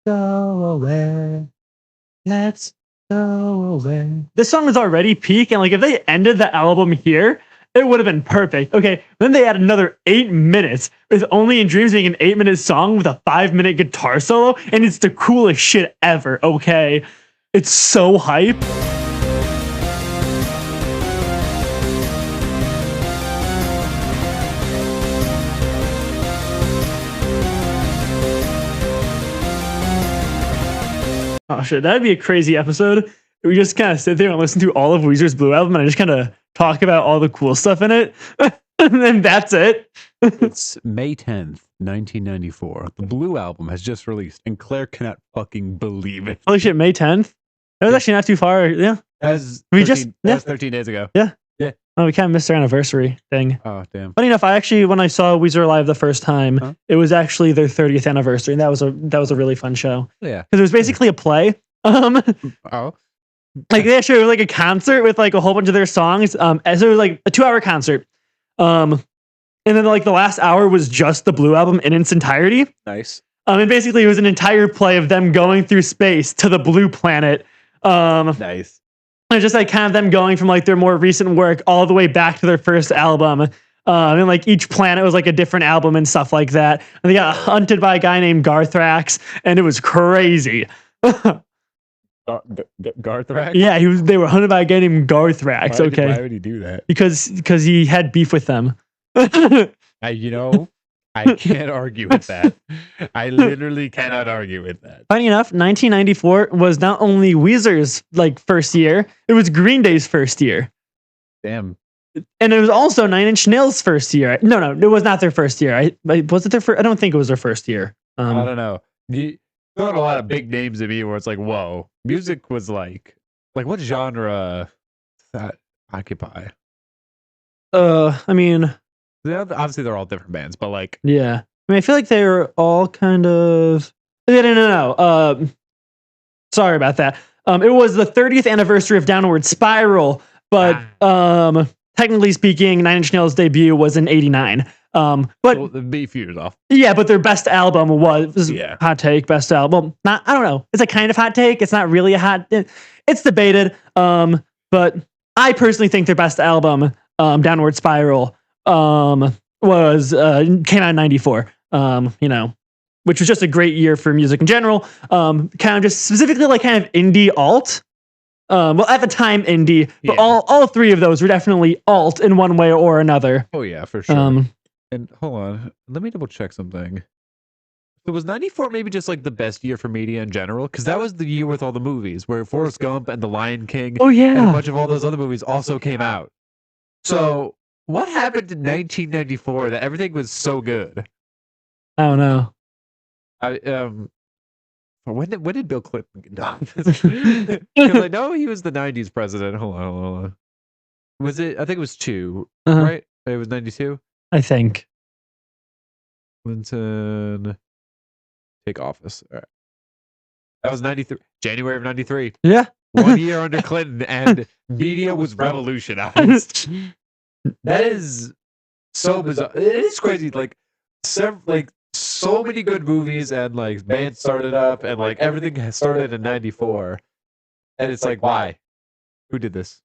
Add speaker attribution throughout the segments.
Speaker 1: go away. Let's go away. This song is already peak, and like if they ended the album here, it would have been perfect. Okay, then they add another 8 minutes with Only in Dreams being an 8 minute song with a 5 minute guitar solo, and it's the coolest shit ever. Okay, it's so hype. Oh shit, that'd be a crazy episode. We just kind of sit there and listen to all of Weezer's Blue album, and I just kind of talk about all the cool stuff in it, and then that's it.
Speaker 2: It's May 10th, 1994. The Blue album has just released, and Claire cannot fucking believe it.
Speaker 1: Holy shit, May 10th? That was actually not too far. Yeah,
Speaker 2: As
Speaker 1: we
Speaker 2: 13, that was 13 days ago.
Speaker 1: Yeah.
Speaker 2: Yeah.
Speaker 1: Oh, we kind of missed our anniversary thing.
Speaker 2: Oh, damn.
Speaker 1: Funny enough, I actually, when I saw Weezer live the first time, it was actually their 30th anniversary, and that was a really fun show.
Speaker 2: Yeah.
Speaker 1: Because it was basically a play.
Speaker 2: Oh.
Speaker 1: Like they actually, it was like a concert with like a whole bunch of their songs. So it was like a 2-hour concert. And then like the last hour was just the Blue album in its entirety.
Speaker 2: Nice.
Speaker 1: And basically it was an entire play of them going through space to the Blue planet.
Speaker 2: Nice.
Speaker 1: And just like kind of them going from like their more recent work all the way back to their first album. And like each planet was like a different album and stuff like that. And they got hunted by a guy named Garthrax, and it was crazy.
Speaker 2: Garthrax?
Speaker 1: Yeah, they were hunted by a guy named Garthrax.
Speaker 2: Why would he do that?
Speaker 1: Because he had beef with them.
Speaker 2: I can't argue with that. I literally cannot argue with that.
Speaker 1: Funny enough, 1994 was not only Weezer's like first year, it was Green Day's first year.
Speaker 2: Damn.
Speaker 1: And it was also Nine Inch Nails' first year. No, it was not their first year. Was it their first? I don't think it was their first year.
Speaker 2: I don't know. You throwing a lot of big names at me where it's like, whoa, music was like what genre that occupy?
Speaker 1: I mean,
Speaker 2: obviously they're all different bands, but like,
Speaker 1: yeah. I mean, I feel like they were all kind of. No. Sorry about that. It was the 30th anniversary of Downward Spiral, but technically speaking, Nine Inch Nails' debut was in '89. But
Speaker 2: well, be a few years off.
Speaker 1: Yeah, but their best album was hot take. Best album, not I don't know. It's a kind of hot take. It's not really a hot. It's debated. But I personally think their best album, Downward Spiral, was came out in '94. Which was just a great year for music in general. Kind of just specifically like kind of indie alt. Well, at the time, indie, but all three of those were definitely alt in one way or another.
Speaker 2: Oh yeah, for sure. And hold on, let me double check something. So was 94 maybe just like the best year for media in general? Because that was the year with all the movies where Forrest Gump and The Lion King and a bunch of all those other movies also came out. So what happened in 1994 that everything was so good?
Speaker 1: I don't know.
Speaker 2: When did Bill Clinton get done? Because I know he was the 90s president. Hold on. Was it? I think it was 2, right? It was 92?
Speaker 1: I think.
Speaker 2: Clinton take office. All right. That was 93. January of 93.
Speaker 1: Yeah.
Speaker 2: 1 year under Clinton, and media was revolutionized. That is so bizarre. It is crazy. Like, so many good movies and like bands started up, and like everything has started in 94. And it's like, why? Who did this?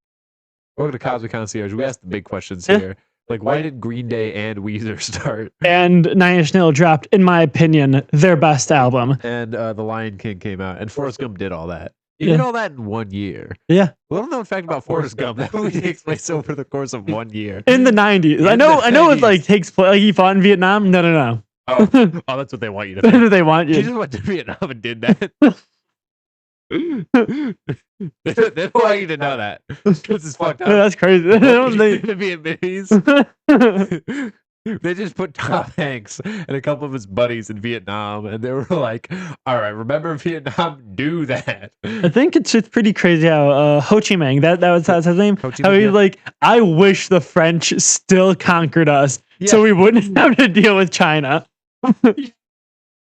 Speaker 2: Welcome to Cosmic Concierge. We asked the big questions here. Like, why did Green Day and Weezer start?
Speaker 1: And Nine Inch Nails dropped, in my opinion, their best album.
Speaker 2: And The Lion King came out, and Forrest Gump did all that. He did all that in 1 year.
Speaker 1: Yeah.
Speaker 2: Little known fact about Forrest Gump, that movie takes place over the course of 1 year.
Speaker 1: In the 90s. I know it like takes place, like he fought in Vietnam. No.
Speaker 2: Oh, that's what they want you to think.
Speaker 1: That's what they want you.
Speaker 2: He just went to Vietnam and did that. They don't want you to know that. This is fucked up.
Speaker 1: That's crazy.
Speaker 2: They just put Tom Hanks and a couple of his buddies in Vietnam, and they were like, all right, remember Vietnam? Do that.
Speaker 1: I think it's just pretty crazy how Ho Chi Minh, that's his name. How he's like, I wish the French still conquered us so we wouldn't have to deal with China.
Speaker 2: You're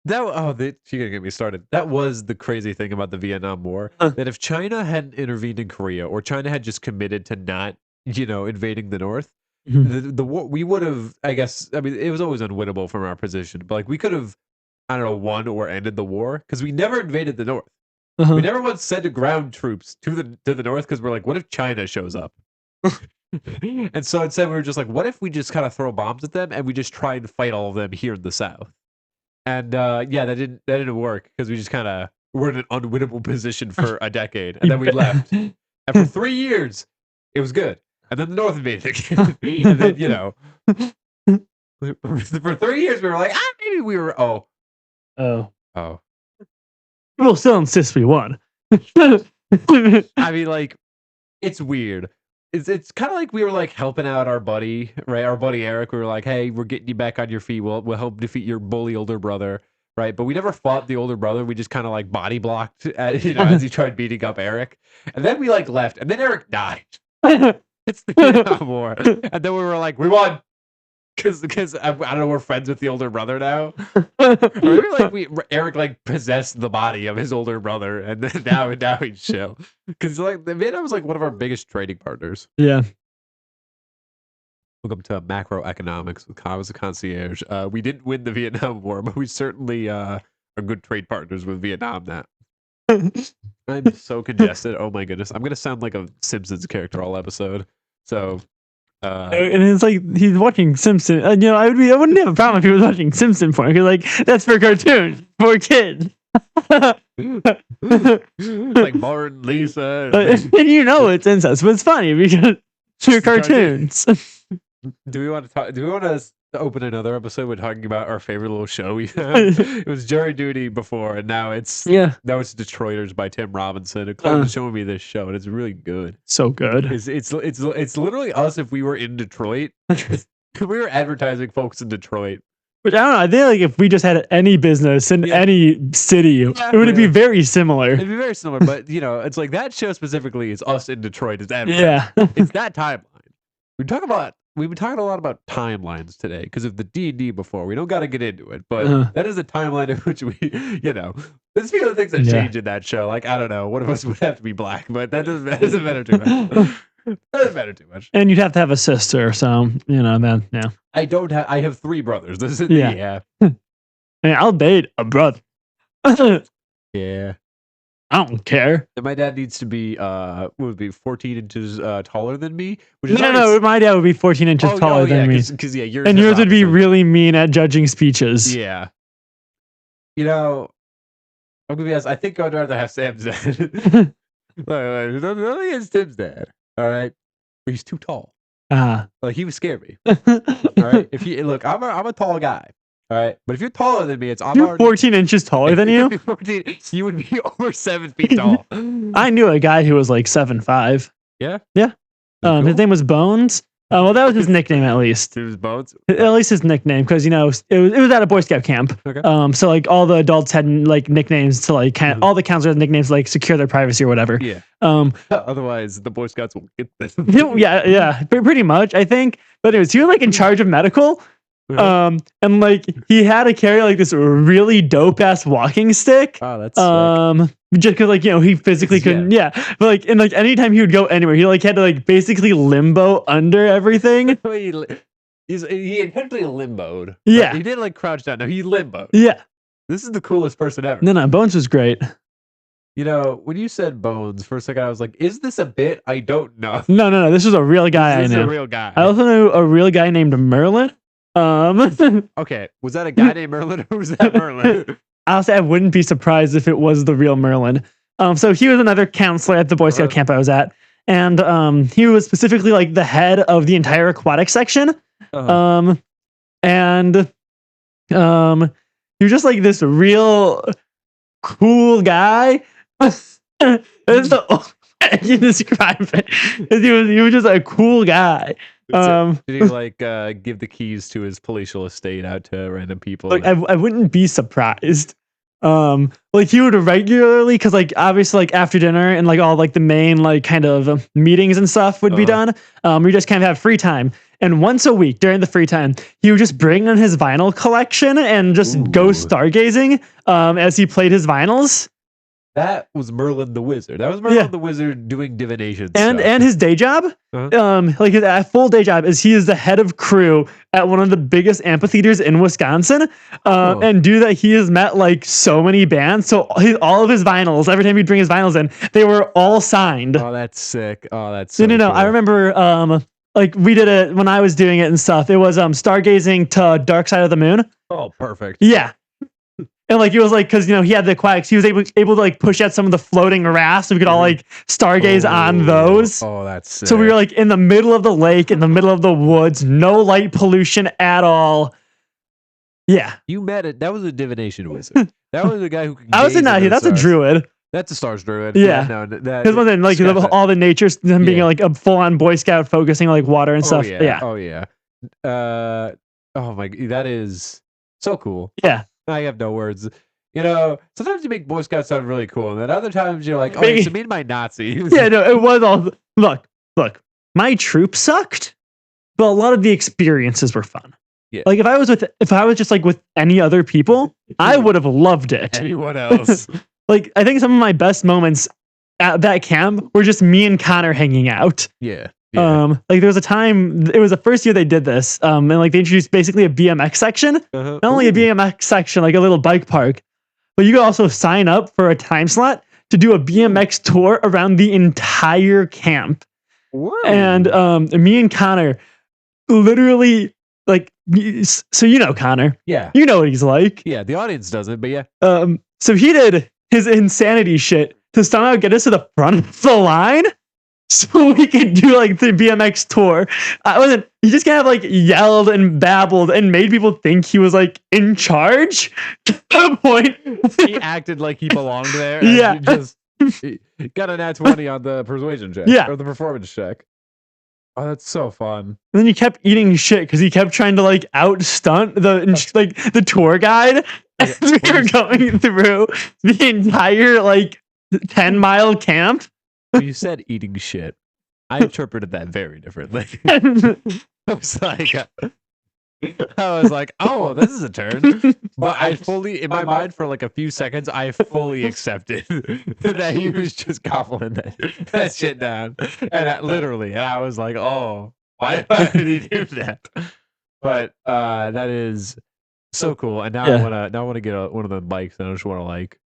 Speaker 2: gonna get me started. That was the crazy thing about the Vietnam War. That if China hadn't intervened in Korea, or China had just committed to not, invading the North, the war, we would have, I guess, I mean, it was always unwinnable from our position, but like we could have, I don't know, won or ended the war, because we never invaded the North.
Speaker 1: Uh-huh.
Speaker 2: We never once sent ground troops to the North, because we're like, what if China shows up? And so instead we were just like, what if we just kind of throw bombs at them and we just try and fight all of them here in the South? And yeah, that didn't work, because we just kind of were in an unwinnable position for a decade, and then we left. And for 3 years, it was good. And then the North invaded again. And then, you know, for 3 years we were like, maybe we were. Oh.
Speaker 1: We'll still insist we won.
Speaker 2: I mean, like, it's weird. It's kind of like we were like helping out our buddy, right? Our buddy Eric. We were like, hey, we're getting you back on your feet. We'll help defeat your bully older brother, right? But we never fought the older brother. We just kind of like body blocked, as he tried beating up Eric. And then we like left, and then Eric died. It's the Vietnam War, and then we were like, we won. Because I don't know, we're friends with the older brother now. Or maybe like Eric like possessed the body of his older brother, and then now he's chill. Because like Vietnam was like one of our biggest trading partners.
Speaker 1: Yeah.
Speaker 2: Welcome to macroeconomics with I was a concierge. We didn't win the Vietnam War, but we certainly are good trade partners with Vietnam now. I'm so congested. Oh my goodness, I'm gonna sound like a Simpsons character all episode. So.
Speaker 1: And it's like he's watching Simpson. You know, I wouldn't have a problem if he was watching Simpson for because like that's for cartoons for kids.
Speaker 2: Like Bart and Lisa,
Speaker 1: and you know it's incest, but it's funny because they're cartoons.
Speaker 2: Do we want to talk? Do we want to open another episode with talking about our favorite little show we have? It was Jury Duty before, and now it's Detroiters by Tim Robinson. And Claire was showing me this show, and it's really good.
Speaker 1: So good.
Speaker 2: It's literally us if we were in Detroit. We were advertising folks in Detroit.
Speaker 1: Which I don't know. I think like if we just had any business in any city, it would be very similar.
Speaker 2: It'd be very similar, but you know, it's like that show specifically is us in Detroit. It's it's that timeline. We've been talking a lot about timelines today because of the D&D before. We don't got to get into it, but that is a timeline in which we, you know, let's speak of the things that change in that show. Like, I don't know, one of us would have to be black, but that doesn't matter too much. That doesn't matter too much.
Speaker 1: And you'd have to have a sister, so, you know, then, yeah.
Speaker 2: I have 3 brothers. This is,
Speaker 1: Man, I'll date a brother.
Speaker 2: Yeah.
Speaker 1: I don't care.
Speaker 2: And my dad needs to be, what would be 14 inches taller than me? Which is
Speaker 1: no, my dad would be 14 inches taller than me.
Speaker 2: Because yours
Speaker 1: and yours would be really mean at judging speeches.
Speaker 2: Yeah. You know, I'm gonna be honest. I think I'd rather have Sam's dad. Only is Tim's dad. All right, but he's too tall. Like he would scare me. All right, if you look, I'm a tall guy. All right, but if you're taller than me,
Speaker 1: you're 14 inches taller than you.
Speaker 2: 14, you would be over 7 feet tall.
Speaker 1: I knew a guy who was like 7'5".
Speaker 2: Yeah.
Speaker 1: Cool. His name was Bones. Well, that was his nickname at least.
Speaker 2: It was Bones.
Speaker 1: At least his nickname, because you know it was at a Boy Scout camp.
Speaker 2: Okay.
Speaker 1: So like all the adults had like nicknames to like kind of all the counselors had nicknames to, like secure their privacy or whatever.
Speaker 2: Yeah. Otherwise, the Boy Scouts will get this.
Speaker 1: Yeah, pretty much I think. But anyways, he was like in charge of medical. And like he had to carry like this really dope ass walking stick.
Speaker 2: Oh, that's sick.
Speaker 1: Just because like, you know, he physically couldn't. Yeah. But like, and like anytime he would go anywhere, he like had to like basically limbo under everything.
Speaker 2: He intentionally limboed.
Speaker 1: Yeah.
Speaker 2: Right? He didn't like crouch down. No, he limboed.
Speaker 1: Yeah.
Speaker 2: This is the coolest person ever.
Speaker 1: No, Bones was great.
Speaker 2: You know, when you said Bones, for a second I was like, is this a bit? I don't know.
Speaker 1: No. This was a real guy
Speaker 2: this
Speaker 1: I knew.
Speaker 2: Is a real guy.
Speaker 1: I also knew a real guy named Merlin.
Speaker 2: Okay, was that a guy named Merlin or was that Merlin?
Speaker 1: I'll say I wouldn't be surprised if it was the real Merlin. So he was another counselor at the Boy Scout camp I was at, and he was specifically like the head of the entire aquatic section. And he was just like this real cool guy. That's the only way I can describe it. He was just a cool guy.
Speaker 2: Did he like give the keys to his palatial estate out to random people?
Speaker 1: Like I wouldn't be surprised. Like he would regularly, because like obviously like after dinner and like all like the main like kind of meetings and stuff would be done. We just kind of have free time, and once a week during the free time, he would just bring in his vinyl collection and just go stargazing as he played his vinyls.
Speaker 2: That was Merlin the Wizard. That was Merlin the Wizard doing divination
Speaker 1: and
Speaker 2: stuff.
Speaker 1: and his day job, like his full day job is he is the head of crew at one of the biggest amphitheaters in Wisconsin. And due to that, he has met like so many bands. So all of his vinyls, every time he'd bring his vinyls in, they were all signed.
Speaker 2: Oh, that's sick. Oh, that's so
Speaker 1: no.
Speaker 2: cool.
Speaker 1: I remember like we did it when I was doing it and stuff. It was stargazing to Dark Side of the Moon.
Speaker 2: Oh, perfect.
Speaker 1: Yeah. And like it was like because he had the quacks, he was able to like push out some of the floating rafts, so we could all like stargaze on those.
Speaker 2: Oh, that's sick.
Speaker 1: So we were like in the middle of the lake, in the middle of the woods, no light pollution at all. Yeah,
Speaker 2: you met it. That was a divination wizard. That was the guy who.
Speaker 1: I was in that. That's a druid.
Speaker 2: That's a stars druid.
Speaker 1: Yeah,
Speaker 2: no,
Speaker 1: because then like all the nature, them being like a full on Boy Scout, focusing on like water and stuff. Yeah.
Speaker 2: Oh yeah. Oh my, that is so cool.
Speaker 1: Yeah.
Speaker 2: I have no words. Sometimes you make Boy Scouts sound really cool, and then other times you're like, oh, it's me and my Nazis.
Speaker 1: Yeah, no, it was all. Look, my troop sucked, but a lot of the experiences were fun. Yeah. Like if I was just like with any other people, I would have loved it.
Speaker 2: Anyone else?
Speaker 1: Like I think some of my best moments at that camp were just me and Connor hanging out.
Speaker 2: Yeah.
Speaker 1: Like there was a time, it was the first year they did this, and like they introduced basically a BMX section. Not only a BMX section, like a little bike park, but you could also sign up for a time slot to do a BMX tour around the entire camp. Whoa. And me and Connor literally like, so Connor.
Speaker 2: Yeah.
Speaker 1: You know what he's like.
Speaker 2: Yeah, the audience doesn't, but yeah.
Speaker 1: So he did his insanity shit to somehow get us to the front of the line. So we could do like the BMX tour. He just kind of like yelled and babbled and made people think he was like in charge to the point.
Speaker 2: He acted like he belonged there. And
Speaker 1: yeah.
Speaker 2: He got a nat 20 on the persuasion check.
Speaker 1: Yeah.
Speaker 2: Or the performance check. Oh, that's so fun.
Speaker 1: And then he kept eating shit because he kept trying to like outstunt the tour guide as we were going through the entire like 10-mile camp.
Speaker 2: When you said eating shit, I interpreted that very differently. I was like, oh, this is a turn. But I fully, in my mind, for like a few seconds, I fully accepted that he was just gobbling that shit down. And I was like, oh, why did he do that? But that is so cool. And now I want to get one of the bikes, and I just want to like,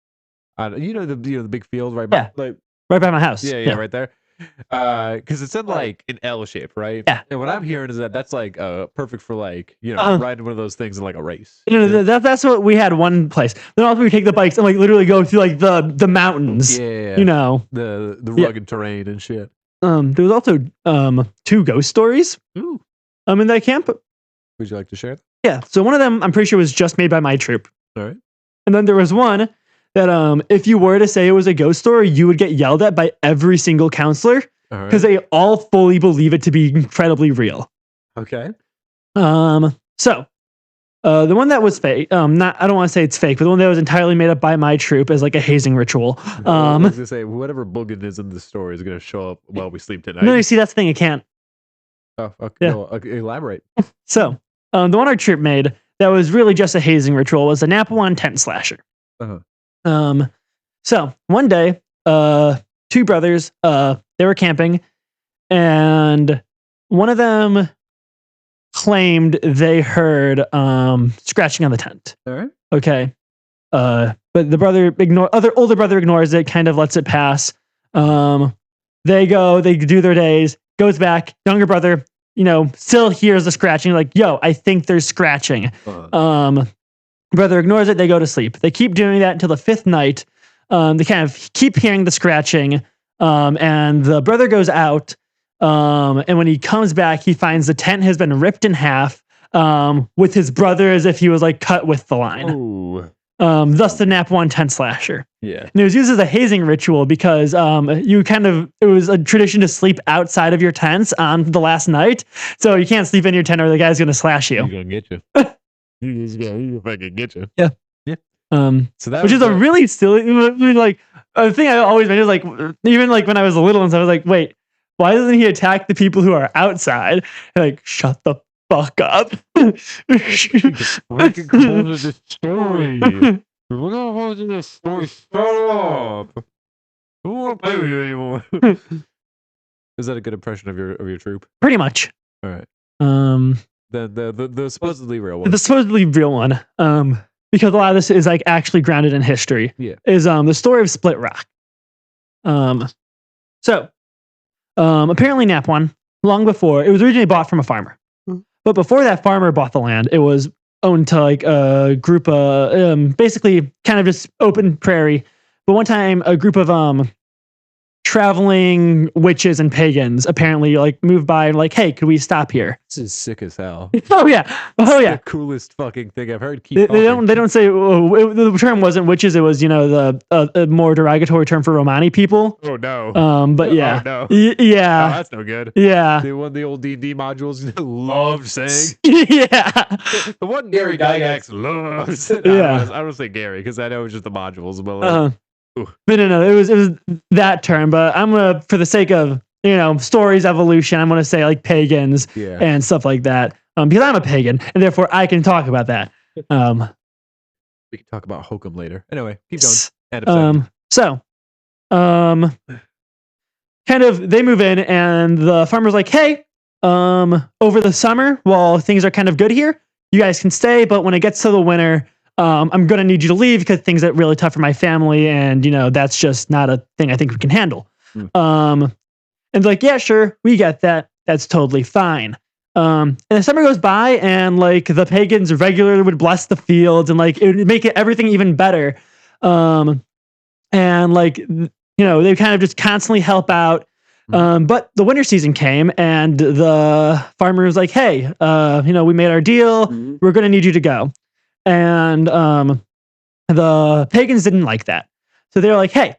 Speaker 2: the big field right by, like,
Speaker 1: right by my house.
Speaker 2: Yeah, right there. Because it's in like an L shape, right?
Speaker 1: Yeah.
Speaker 2: And what I'm hearing is that's like perfect for like riding one of those things in like a race.
Speaker 1: That's what we had one place. Then also we take the bikes and like literally go through like the mountains.
Speaker 2: Yeah. The rugged terrain and shit.
Speaker 1: There was also 2 ghost stories.
Speaker 2: Ooh.
Speaker 1: In that camp.
Speaker 2: Would you like to share them?
Speaker 1: Yeah. So one of them I'm pretty sure was just made by my troop.
Speaker 2: All right.
Speaker 1: And then there was one that if you were to say it was a ghost story, you would get yelled at by every single counselor because they all fully believe it to be incredibly real.
Speaker 2: Okay.
Speaker 1: So the one that was fake, I don't want to say it's fake, but the one that was entirely made up by my troop is like a hazing ritual.
Speaker 2: I was gonna say whatever boogin is in the story is gonna show up while we sleep tonight.
Speaker 1: No, you see that's the thing, it can't.
Speaker 2: Oh, okay. Yeah. Well, elaborate.
Speaker 1: So the one our troop made that was really just a hazing ritual was a Napawan tent slasher. So one day, 2 brothers, they were camping, and one of them claimed they heard scratching on the tent.
Speaker 2: All right.
Speaker 1: Okay. But the older brother ignores it, kind of lets it pass. They do their days, goes back, younger brother, still hears the scratching, like, yo, I think there's scratching. Brother ignores it. They go to sleep. They keep doing that until the 5th night. They kind of keep hearing the scratching. And the brother goes out. And when he comes back, he finds the tent has been ripped in half with his brother as if he was like cut with the line.
Speaker 2: Ooh.
Speaker 1: Thus the Napawan tent slasher.
Speaker 2: Yeah.
Speaker 1: And it was used as a hazing ritual because it was a tradition to sleep outside of your tents on the last night. So you can't sleep in your tent or the guy's going to slash you.
Speaker 2: He's going to get you. He's gonna fucking get you.
Speaker 1: Yeah.
Speaker 2: Yeah.
Speaker 1: So that which is a really silly, like, a thing I always made is like, even like when I was little and so I was like, wait, why doesn't he attack the people who are outside? Like, shut the fuck up.
Speaker 2: Freaking close the story. We're not holding this story. Shut up. I don't want to play with you anymore. Is that a good impression of your troop?
Speaker 1: Pretty much.
Speaker 2: All right. The supposedly real one.
Speaker 1: The supposedly real one. Because a lot of this is like actually grounded in history.
Speaker 2: Yeah.
Speaker 1: Is the story of Split Rock. So apparently Napwan, long before, it was originally bought from a farmer. But before that farmer bought the land, it was owned to like a group of basically kind of just open prairie. But one time a group of traveling witches and pagans apparently like moved by and like, hey, could we stop here?
Speaker 2: This is sick as hell.
Speaker 1: Oh yeah.
Speaker 2: The coolest fucking thing I've heard.
Speaker 1: They don't say the term wasn't witches. It was, you know, the more derogatory term for Romani people.
Speaker 2: Oh no.
Speaker 1: But yeah.
Speaker 2: Oh, no.
Speaker 1: Yeah.
Speaker 2: Oh, that's no good.
Speaker 1: Yeah.
Speaker 2: The old D&D modules loved saying.
Speaker 1: Yeah.
Speaker 2: The one Gary Gygax loves.
Speaker 1: Yeah.
Speaker 2: I don't say Gary because I know it's just the modules, but like,
Speaker 1: but no, it was that term. But I'm gonna, for the sake of, you know, stories evolution, I'm gonna say like pagans and stuff like that. Because I'm a pagan and therefore I can talk about that.
Speaker 2: We can talk about Hokum later. Anyway, keep going.
Speaker 1: Kind of they move in and the farmer's like, hey, over the summer while things are kind of good here, you guys can stay, but when it gets to the winter, I'm going to need you to leave because things get really tough for my family. And, you know, that's just not a thing I think we can handle. And like, yeah, sure. We get that. That's totally fine. And the summer goes by and like the pagans regularly would bless the fields and like it would make everything even better. And like, you know, they kind of just constantly help out. But the winter season came and the farmer was like, hey, you know, we made our deal. We're going to need you to go. And the pagans didn't like that. So they're like, hey,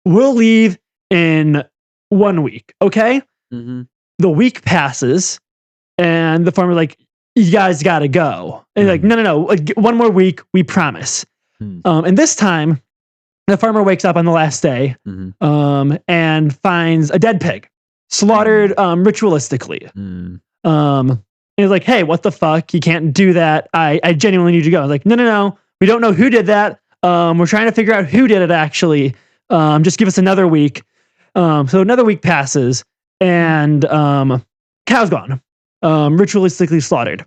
Speaker 1: we'll leave in 1 week. Okay. The week passes and the farmer's like, you guys got to go. And like, no, 1 more week. We promise. And this time the farmer wakes up on the last day and finds a dead pig slaughtered ritualistically. And he's like, hey, what the fuck? You can't do that. I genuinely need to go. I was like, no. We don't know who did that. We're trying to figure out who did it actually. Just give us another week. So another week passes and cow's gone. Ritualistically slaughtered.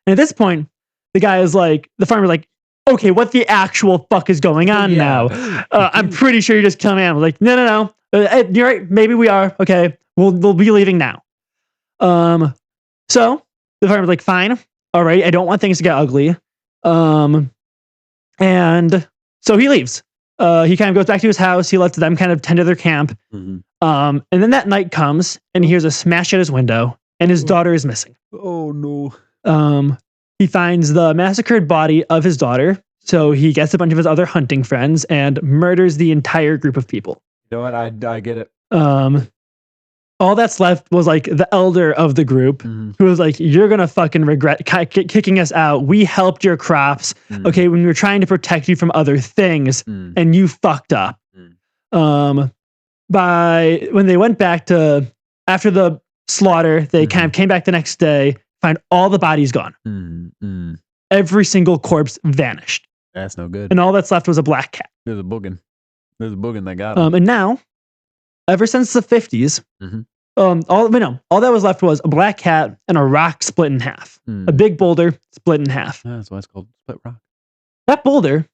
Speaker 1: And at this point, the farmer's like, okay, what the actual fuck is going on now? I'm pretty sure you're just coming in. I was like, no. You're right. Maybe we are. Okay. We'll be leaving now. So the farmer's like, fine. All right. I don't want things to get ugly. And so he leaves. He kind of goes back to his house. He lets them kind of tend to their camp. And then that night comes and he hears a smash at his window and his daughter is missing.
Speaker 2: Oh no.
Speaker 1: He finds the massacred body of his daughter. So he gets a bunch of his other hunting friends and murders the entire group of people.
Speaker 2: You know what? I get it.
Speaker 1: All that's left was like the elder of the group who was like, you're going to fucking regret kicking us out. We helped your crops. Okay. When we were trying to protect you from other things and you fucked up. When they went back to, after the slaughter, they kind of came back the next day, find all the bodies gone. Every single corpse vanished.
Speaker 2: That's no good.
Speaker 1: And all that's left was a black cat.
Speaker 2: There's a boogin that got him.
Speaker 1: And now, ever since the 50s, all that was left was a black cat and a rock split in half. A big boulder split in half.
Speaker 2: That's why it's called Split Rock.
Speaker 1: That boulder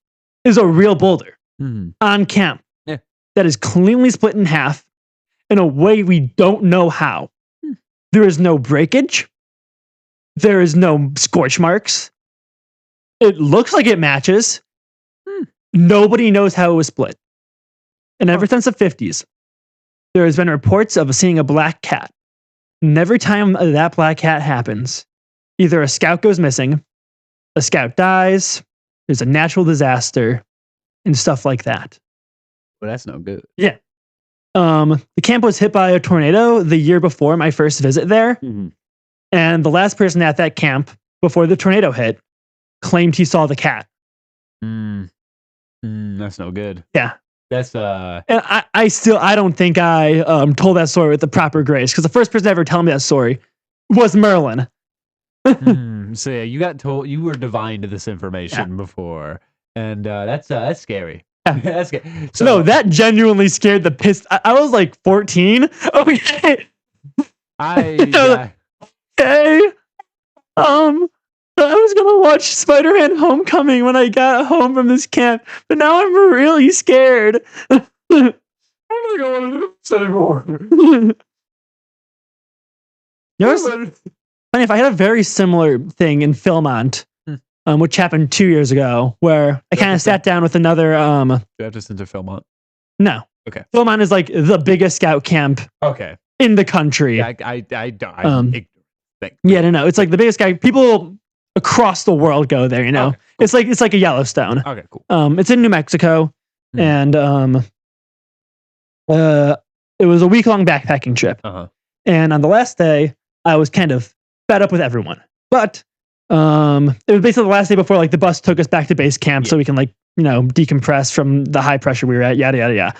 Speaker 1: is a real boulder on camp that is cleanly split in half in a way we don't know how. There is no breakage. There is no scorch marks. It looks like it matches. Nobody knows how it was split. And ever since the 50s, there has been reports of seeing a black cat. And every time that black cat happens, either a scout goes missing, a scout dies, there's a natural disaster, and stuff like that.
Speaker 2: Well, that's no good.
Speaker 1: Yeah. The camp was hit by a tornado the year before my first visit there. And the last person at that camp before the tornado hit claimed he saw the cat.
Speaker 2: That's no good.
Speaker 1: Yeah.
Speaker 2: That's
Speaker 1: and I don't think I told that story with the proper grace, because the first person to ever tell me that story was Merlin.
Speaker 2: So yeah, you got told, you were divine to this information before. and that's scary.
Speaker 1: Yeah.
Speaker 2: That's scary.
Speaker 1: So no, that genuinely scared the piss. I was like 14. Okay.
Speaker 2: I
Speaker 1: Okay. I was gonna watch Spider-Man: Homecoming when I got home from this camp, but now I'm really scared.
Speaker 2: I don't think I want to do this anymore.
Speaker 1: Funny, if I had a very similar thing in Philmont, which happened 2 years ago, where I kind of sat down with another.
Speaker 2: Do you have to send to Philmont?
Speaker 1: No.
Speaker 2: Okay.
Speaker 1: Philmont is like the biggest scout camp.
Speaker 2: Okay.
Speaker 1: In the country.
Speaker 2: Yeah, I don't.
Speaker 1: Yeah, no. It's like the biggest guy. People across the world go there. You know,
Speaker 2: okay, cool.
Speaker 1: It's like a Yellowstone.
Speaker 2: Okay, cool.
Speaker 1: It's in New Mexico, and it was a week-long backpacking trip. And on the last day, I was kind of fed up with everyone. But it was basically the last day before like the bus took us back to base camp, so we can like decompress from the high pressure we were at. Yada yada yada.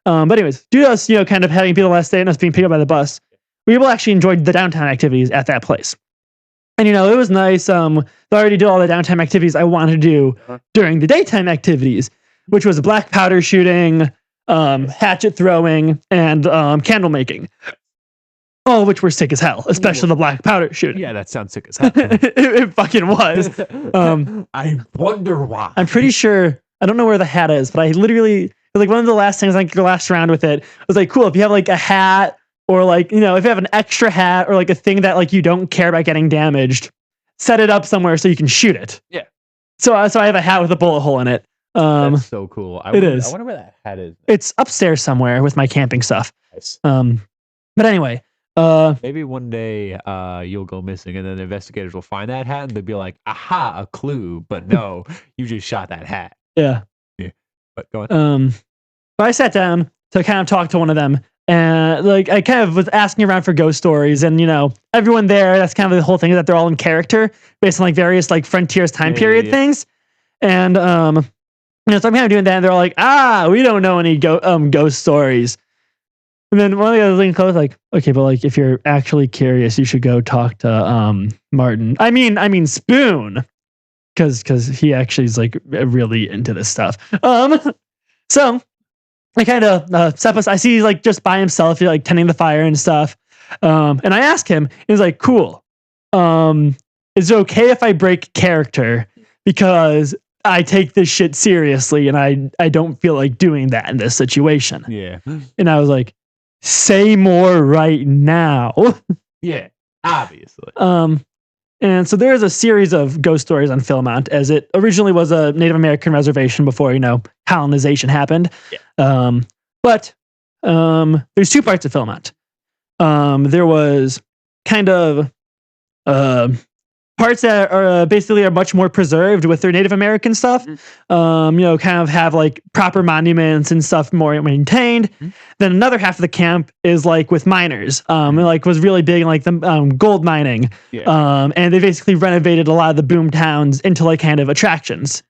Speaker 1: But anyways, due to us, kind of having been the last day and us being picked up by the bus, we were actually enjoyed the downtown activities at that place. And it was nice. I already did all the downtime activities I wanted to do during the daytime activities, which was black powder shooting, hatchet throwing, and candle making. All of which were sick as hell, especially the black powder shooting.
Speaker 2: Yeah, that sounds sick as hell.
Speaker 1: It fucking was.
Speaker 2: I wonder why.
Speaker 1: I'm pretty sure, I don't know where the hat is, but I literally, it was like one of the last things, like the last round with it, was like, cool, if you have like a hat, or like, if you have an extra hat, or like a thing that like you don't care about getting damaged, set it up somewhere so you can shoot it.
Speaker 2: Yeah.
Speaker 1: So I have a hat with a bullet hole in it.
Speaker 2: That's so cool.
Speaker 1: It is.
Speaker 2: I wonder where that hat is.
Speaker 1: It's upstairs somewhere with my camping stuff.
Speaker 2: Nice.
Speaker 1: But anyway,
Speaker 2: maybe one day you'll go missing, and then the investigators will find that hat, and they'll be like, "Aha, a clue!" But no, you just shot that hat.
Speaker 1: Yeah.
Speaker 2: Yeah. But go on.
Speaker 1: But I sat down to kind of talk to one of them, and like I kind of was asking around for ghost stories, and everyone there, that's kind of the whole thing, is that they're all in character based on like various like frontiers time period things, and so I'm kind of doing that, and they're all like, we don't know any ghost stories. And then one of the other things was like, okay, but like if you're actually curious, you should go talk to Martin. I mean Spoon, because he actually is like really into this stuff. So I kind of I see he's like just by himself, he's like tending the fire and stuff. And I ask him, he's like, cool. Is it okay if I break character? Because I take this shit seriously, and I don't feel like doing that in this situation.
Speaker 2: Yeah.
Speaker 1: And I was like, say more right now.
Speaker 2: Yeah, obviously.
Speaker 1: And so there is a series of ghost stories on Philmont, as it originally was a Native American reservation before, colonization happened. Yeah. But there's two parts of Philmont. There was kind of parts that are basically are much more preserved with their Native American stuff. Kind of have like proper monuments and stuff more maintained. Then another half of the camp is like with miners. Like was really big in like the gold mining. Yeah. And they basically renovated a lot of the boom towns into like kind of attractions.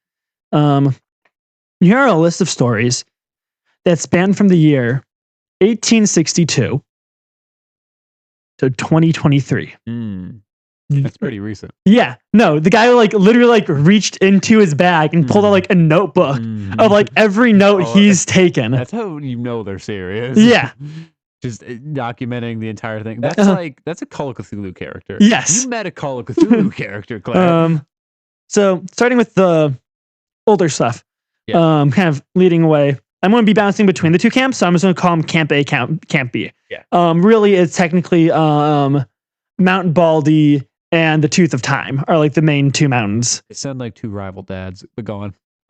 Speaker 1: Here are a list of stories that span from the year 1862 to 2023.
Speaker 2: That's pretty recent.
Speaker 1: Yeah. No, the guy like literally like reached into his bag and pulled out like a notebook of like every note he's taken.
Speaker 2: That's how you know they're serious.
Speaker 1: Yeah.
Speaker 2: Just documenting the entire thing. That's that's a Call of Cthulhu character.
Speaker 1: Yes.
Speaker 2: You met a Call of Cthulhu character, Claire.
Speaker 1: So starting with the older stuff, kind of leading away. I'm going to be bouncing between the two camps, so I'm just going to call them Camp A, Camp B.
Speaker 2: Yeah. Really,
Speaker 1: it's technically Mount Baldy and the Tooth of Time are like the main two mountains.
Speaker 2: They sound like two rival dads, but go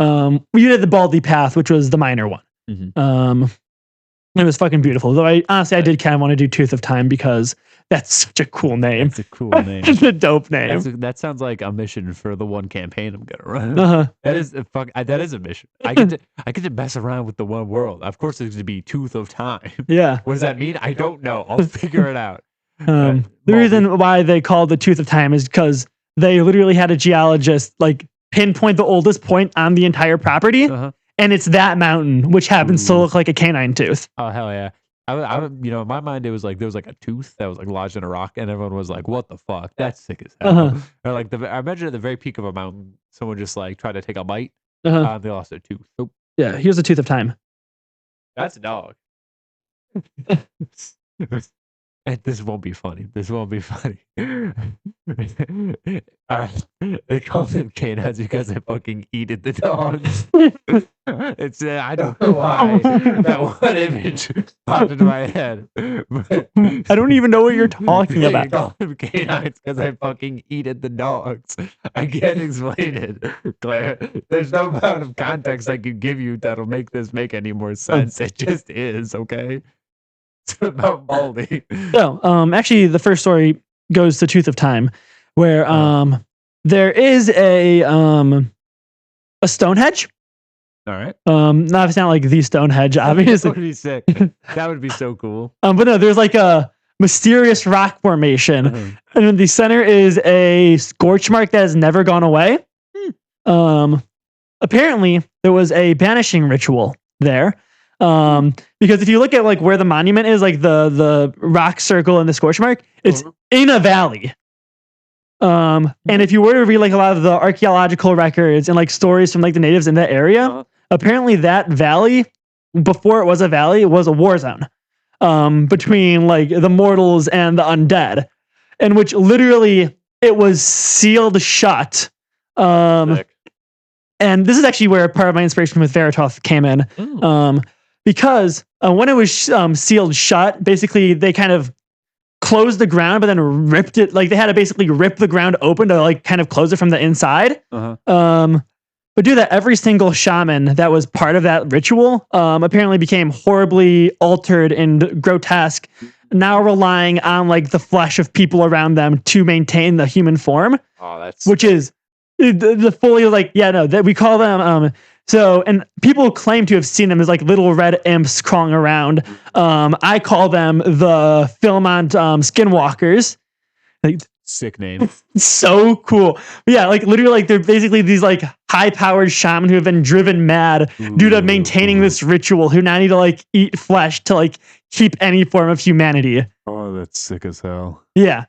Speaker 2: on.
Speaker 1: We did the Baldy Path, which was the minor one. It was fucking beautiful. Though I did kind of want to do Tooth of Time because that's such a cool name.
Speaker 2: It's a cool name.
Speaker 1: It's a dope name.
Speaker 2: That sounds like a mission for the one campaign I'm gonna run. That is a mission. I get to mess around with the one world. Of course, it's gonna be Tooth of Time.
Speaker 1: Yeah.
Speaker 2: What does that mean? I don't know. I'll figure it out.
Speaker 1: The reason why they called the Tooth of Time is because they literally had a geologist like pinpoint the oldest point on the entire property, and it's that mountain, which happens to look like a canine tooth.
Speaker 2: Oh hell yeah! I in my mind it was like there was like a tooth that was like lodged in a rock, and everyone was like, "What the fuck? That's sick as hell." Or like I imagine at the very peak of a mountain, someone just like tried to take a bite, They lost their tooth. Oh,
Speaker 1: Yeah, here's the tooth of time.
Speaker 2: that's a dog. And this won't be funny. This won't be funny. They call them canines because they fucking eat at the dogs. It's I don't know why that one image popped into my head. But
Speaker 1: I don't even know what you're talking
Speaker 2: they
Speaker 1: about.
Speaker 2: call them canines because they fucking eat at the dogs. I can't explain it, Claire. There's no amount of context I can give you that'll make this make any more sense. It just is, okay? It's about Baldy.
Speaker 1: So, actually, the first story goes to Tooth of Time, where there is a Stonehenge.
Speaker 2: All right.
Speaker 1: Not it's not like the Stonehenge, obviously.
Speaker 2: That would be sick. That would be so cool.
Speaker 1: But no, there's like a mysterious rock formation, and in the center is a scorch mark that has never gone away. Apparently, there was a banishing ritual there. Because if you look at like where the monument is, like the rock circle and the scorch mark, it's in a valley. And if you were to read like a lot of the archaeological records and like stories from like the natives in that area, apparently that valley, before it was a valley, it was a war zone, between like the mortals and the undead, in which literally it was sealed shut. And this is actually where part of my inspiration with Veritoth came in. Because when it was sealed shut, basically they kind of closed the ground, but then ripped it. Like they had to basically rip the ground open to like kind of close it from the inside. But do that, every single shaman that was part of that ritual apparently became horribly altered and grotesque, now relying on like the flesh of people around them to maintain the human form.
Speaker 2: Oh, that's
Speaker 1: which is the fully like that we call them. So, and people claim to have seen them as like little red imps crawling around. I call them the Philmont Skinwalkers. Like,
Speaker 2: sick name.
Speaker 1: So cool. But yeah, like literally, like they're basically these like high-powered shaman who have been driven mad due to maintaining this ritual, who now need to like eat flesh to like keep any form of humanity.
Speaker 2: Oh, that's sick as hell.
Speaker 1: Yeah.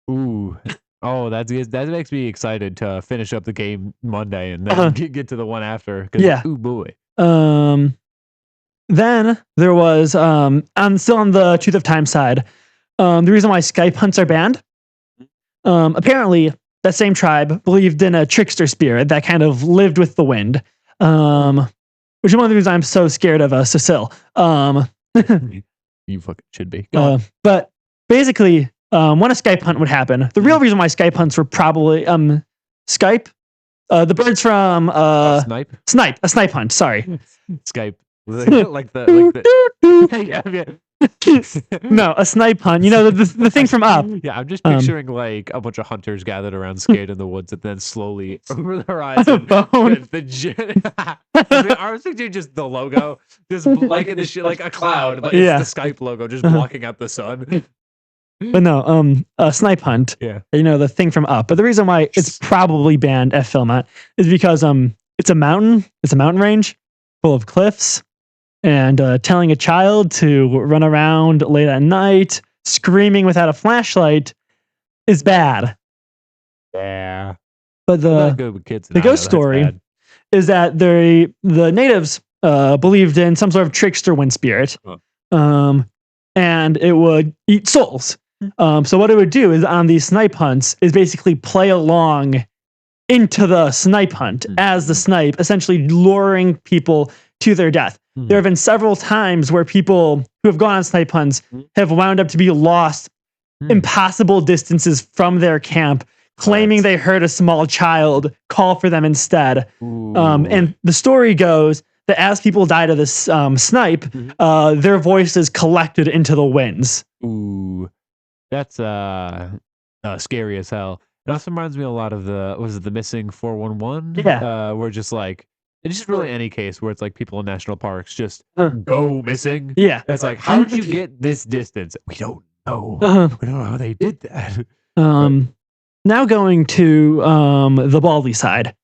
Speaker 2: Ooh. Oh, that makes me excited to finish up the game Monday and then get to the one after.
Speaker 1: Yeah.
Speaker 2: Ooh boy.
Speaker 1: Then there was still on the Tooth of Time side, the reason why Skype hunts are banned. Apparently, that same tribe believed in a trickster spirit that kind of lived with the wind, which is one of the reasons I'm so scared of Cecile.
Speaker 2: You fucking should be.
Speaker 1: But basically, when a Skype hunt would happen, the real reason why Skype hunts were probably Skype, the birds from
Speaker 2: a
Speaker 1: snipe hunt. Sorry,
Speaker 2: Skype, like the
Speaker 1: no, a snipe hunt. You know the thing from Up.
Speaker 2: Yeah, I'm just picturing like a bunch of hunters gathered around, scared in the woods, and then slowly over the horizon, I was thinking just the logo, just like in the shit, like a cloud, but it's the Skype logo just blocking out the sun.
Speaker 1: But no, a snipe hunt.
Speaker 2: Yeah,
Speaker 1: you know, the thing from Up. But the reason why it's probably banned at Philmont is because it's a mountain range full of cliffs. And telling a child to run around late at night, screaming without a flashlight, is bad.
Speaker 2: Yeah.
Speaker 1: But the ghost story is that the natives believed in some sort of trickster wind spirit, and it would eat souls. So what it would do is on these snipe hunts is basically play along into the snipe hunt as the snipe, essentially luring people to their death. There have been several times where people who have gone on snipe hunts have wound up to be lost impossible distances from their camp, claiming they heard a small child call for them instead. And the story goes that as people die to this snipe, their voices collected into the winds.
Speaker 2: Ooh, that's scary as hell. It also reminds me a lot of the Missing 411?
Speaker 1: Yeah.
Speaker 2: Where just like, it's just really any case where it's like people in national parks just go missing.
Speaker 1: Yeah.
Speaker 2: It's like, how did you get this distance? We don't know. We don't know how they did that.
Speaker 1: Now going to the Baldy side,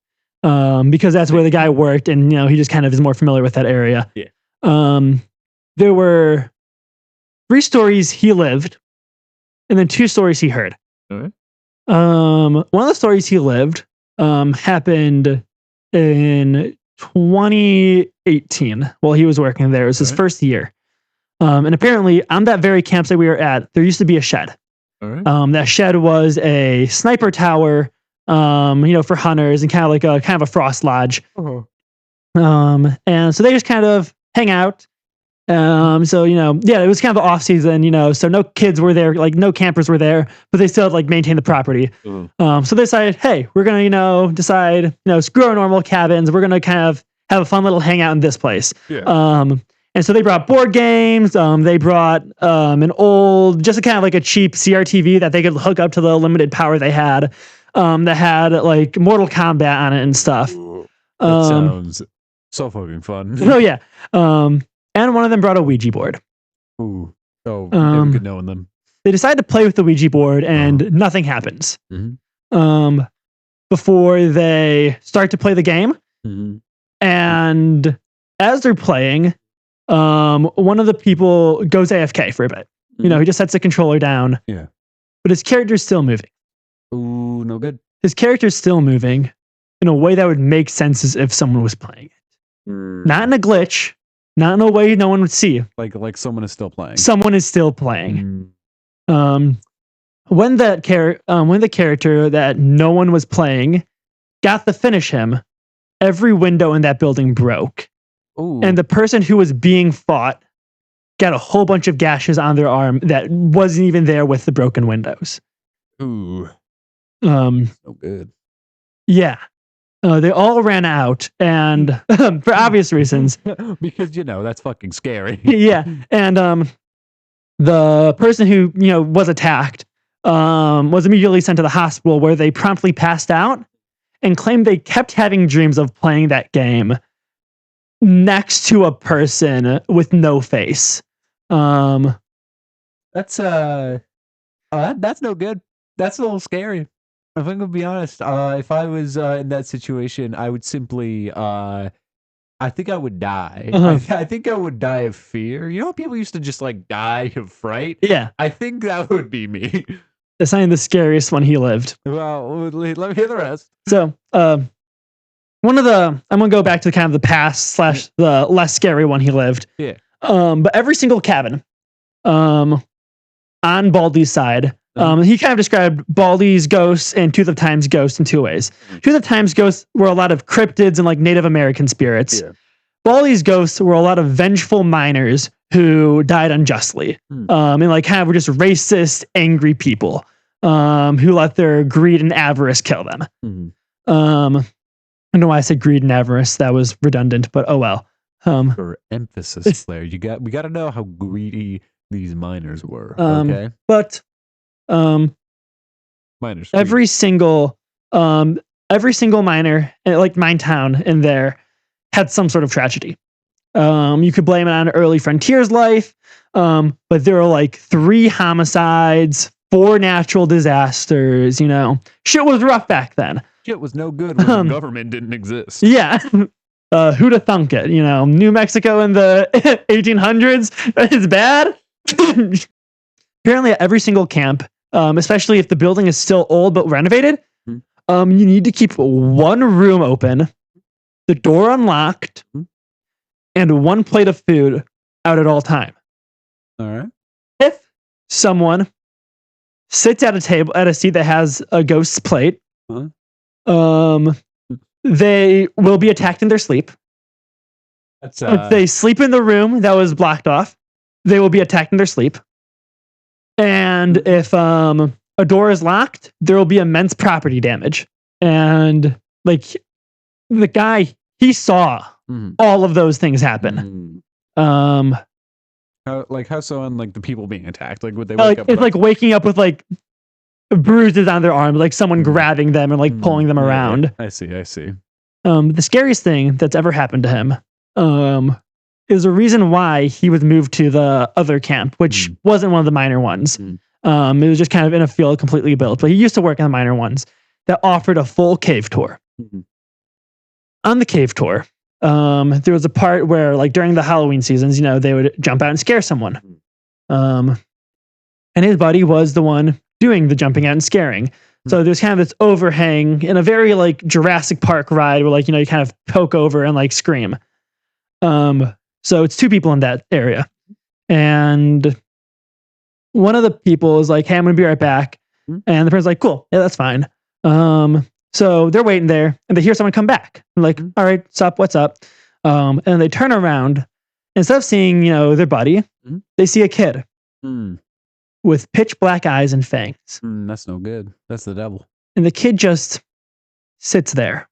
Speaker 1: because that's where the guy worked, and you know he just kind of is more familiar with that area.
Speaker 2: Yeah.
Speaker 1: There were 3 stories he lived, and then 2 stories he heard.
Speaker 2: Okay.
Speaker 1: One of the stories he lived happened in 2018 while he was working there. It was his first year. And apparently on that very campsite we were at, there used to be a shed. That shed was a sniper tower, for hunters and kind of a frost lodge. And so they just kind of hang out. It was kind of off season, so no kids were there, like no campers were there, but they still had maintain the property. So they decided, hey, we're going to, screw our normal cabins. We're going to kind of have a fun little hangout in this place. And so they brought board games. They brought an old, just a kind of a cheap CRTV that they could hook up to the limited power they had, that had Mortal Kombat on it and stuff.
Speaker 2: That sounds so fucking fun.
Speaker 1: Oh yeah. And one of them brought a Ouija board.
Speaker 2: Ooh. Oh, good knowing them.
Speaker 1: They decided to play with the Ouija board and nothing happens. Before they start to play the game. And as they're playing, one of the people goes AFK for a bit. He just sets the controller down.
Speaker 2: Yeah.
Speaker 1: But his character's still moving.
Speaker 2: Ooh, no good.
Speaker 1: His character's still moving in a way that would make sense as if someone was playing it. Not in a glitch, not in a way no one would see.
Speaker 2: Like someone is still playing.
Speaker 1: Someone is still playing. When the character that no one was playing got to finish him, every window in that building broke.
Speaker 2: Ooh.
Speaker 1: And the person who was being fought got a whole bunch of gashes on their arm that wasn't even there with the broken windows.
Speaker 2: Ooh.
Speaker 1: So
Speaker 2: good.
Speaker 1: Yeah. They all ran out, and for obvious reasons.
Speaker 2: Because, that's fucking scary.
Speaker 1: Yeah. And the person who, was attacked was immediately sent to the hospital, where they promptly passed out and claimed they kept having dreams of playing that game next to a person with no face.
Speaker 2: That's no good. That's a little scary. If I'm gonna be honest, if I was in that situation, I would simply, I think I would die. I think I would die of fear. People used to just die of fright.
Speaker 1: Yeah,
Speaker 2: I think that would be me.
Speaker 1: That's not the scariest one he lived.
Speaker 2: Well, let me hear the rest.
Speaker 1: So, I'm gonna go back to kind of the past / the less scary one he lived.
Speaker 2: Yeah.
Speaker 1: But every single cabin, on Baldy's side. He kind of described Baldy's ghosts and Tooth of Time's ghosts in two ways. Tooth of Time's ghosts were a lot of cryptids and Native American spirits. Yeah. Baldy's ghosts were a lot of vengeful miners who died unjustly. And kind of were just racist, angry people who let their greed and avarice kill them. I don't know why I said greed and avarice. That was redundant, but oh well.
Speaker 2: For emphasis, Claire, we got to know how greedy these miners were. Okay,
Speaker 1: but.
Speaker 2: Miners.
Speaker 1: Every single miner, mine town in there, had some sort of tragedy. You could blame it on early frontier's life, but there were 3 homicides, 4 natural disasters. Shit was rough back then.
Speaker 2: Shit was no good when the government didn't exist.
Speaker 1: Yeah. Who'd have thunk it? New Mexico in the 1800s is bad. Apparently, at every single camp, especially if the building is still old but renovated, you need to keep one room open, the door unlocked, and one plate of food out at all time.
Speaker 2: All right.
Speaker 1: If someone sits at a seat that has a ghost's plate, they will be attacked in their sleep. If they sleep in the room that was blocked off, they will be attacked in their sleep. And if a door is locked, there will be immense property damage. And the guy, he saw all of those things happen.
Speaker 2: How so on the people being attacked? Would they wake up?
Speaker 1: It's waking up with bruises on their arms, someone grabbing them and pulling them around.
Speaker 2: I see.
Speaker 1: The scariest thing that's ever happened to him is a reason why he was moved to the other camp, which wasn't one of the minor ones. It was just kind of in a field completely built, but he used to work in the minor ones that offered a full cave tour. On the cave tour, there was a part where during the Halloween seasons, they would jump out and scare someone. And his buddy was the one doing the jumping out and scaring. So there's kind of this overhang in a very like Jurassic Park ride where like, you kind of poke over and like scream. So it's 2 people in that area. And one of the people is like, hey, I'm going to be right back. And the person's like, cool. Yeah, that's fine. So they're waiting there and they hear someone come back. I'm like, all right, sup, what's up? And they turn around. Instead of seeing, their buddy, they see a kid with pitch black eyes and fangs.
Speaker 2: That's no good. That's the devil.
Speaker 1: And the kid just sits there,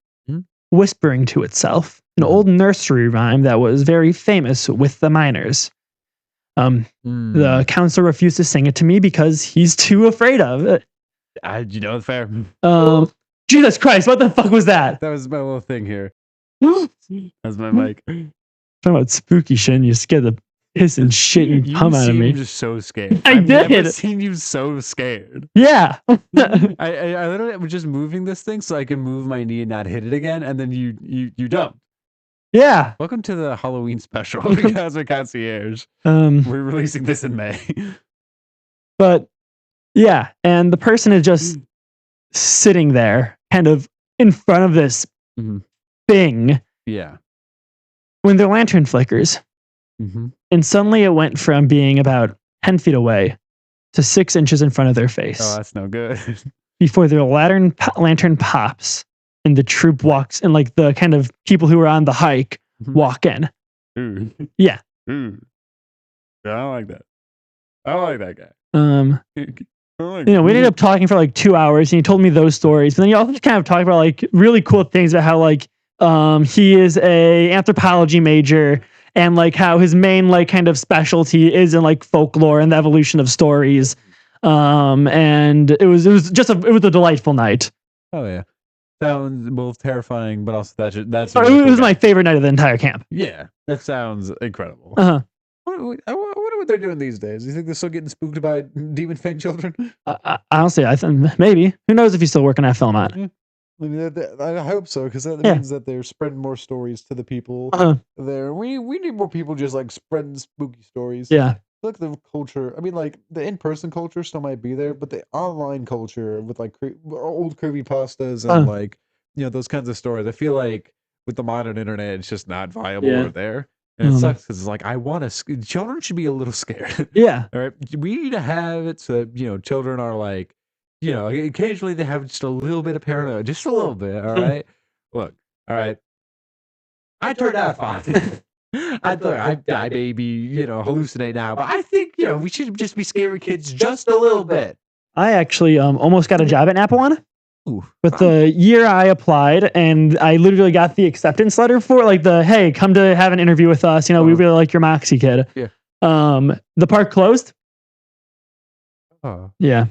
Speaker 1: whispering to itself an old nursery rhyme that was very famous with the miners. The counselor refused to sing it to me because he's too afraid of it.
Speaker 2: Fair.
Speaker 1: Jesus Christ, what the fuck was that?
Speaker 2: That was my little thing here. That's my mic.
Speaker 1: Talking about spooky shit and you scared the piss and shit and come out of me.
Speaker 2: You just so scared.
Speaker 1: I've
Speaker 2: never seen you so scared.
Speaker 1: Yeah.
Speaker 2: I literally was just moving this thing so I can move my knee and not hit it again, and then you dumped.
Speaker 1: Yeah.
Speaker 2: Welcome to the Halloween special of the Cosmic Concierge. We're releasing this in May.
Speaker 1: But yeah, and the person is just sitting there, kind of in front of this thing.
Speaker 2: Yeah.
Speaker 1: When their lantern flickers. And suddenly it went from being about 10 feet away to 6 inches in front of their face.
Speaker 2: Oh, that's no good.
Speaker 1: Before their lantern pops and the troop walks, and like the kind of people who are on the hike walk in.
Speaker 2: Ooh.
Speaker 1: Yeah.
Speaker 2: Ooh. I don't like that. I don't like that guy.
Speaker 1: We ended up talking for like 2 hours and he told me those stories. But then you also kind of talked about like really cool things about how like he is a anthropology major and like how his main like kind of specialty is in like folklore and the evolution of stories. And it was a delightful night.
Speaker 2: Oh yeah. Sounds both terrifying, but also that's
Speaker 1: it was my favorite night of the entire camp.
Speaker 2: Yeah, that sounds incredible.
Speaker 1: Uh-huh.
Speaker 2: I wonder what they're doing these days. Do you think they're still getting spooked by demon fang children?
Speaker 1: Honestly, I think maybe. Who knows if he's still working at Philmont?
Speaker 3: Yeah. I mean, I hope so, because that means that they're spreading more stories to the people there. We need more people just like spreading spooky stories.
Speaker 1: Yeah.
Speaker 3: Look, the culture. I mean, like the in-person culture still might be there, but the online culture with like old creepypastas and like
Speaker 2: those kinds of stories. I feel like with the modern internet, it's just not viable there. And it sucks because it's like, children should be a little scared.
Speaker 1: Yeah.
Speaker 2: All right. We need to have it so, children are like, occasionally they have just a little bit of paranoia, just a little bit. All right. Look, all right. I turned out fine. I maybe, hallucinate now, but I think, we should just be scary kids just a little bit.
Speaker 1: I actually almost got a job at Napa One.
Speaker 2: Ooh,
Speaker 1: but the year I applied and I literally got the acceptance letter for it, like hey, come to have an interview with us. We really like your Moxie kid.
Speaker 2: Yeah.
Speaker 1: The park closed.
Speaker 2: Oh.
Speaker 1: Yeah.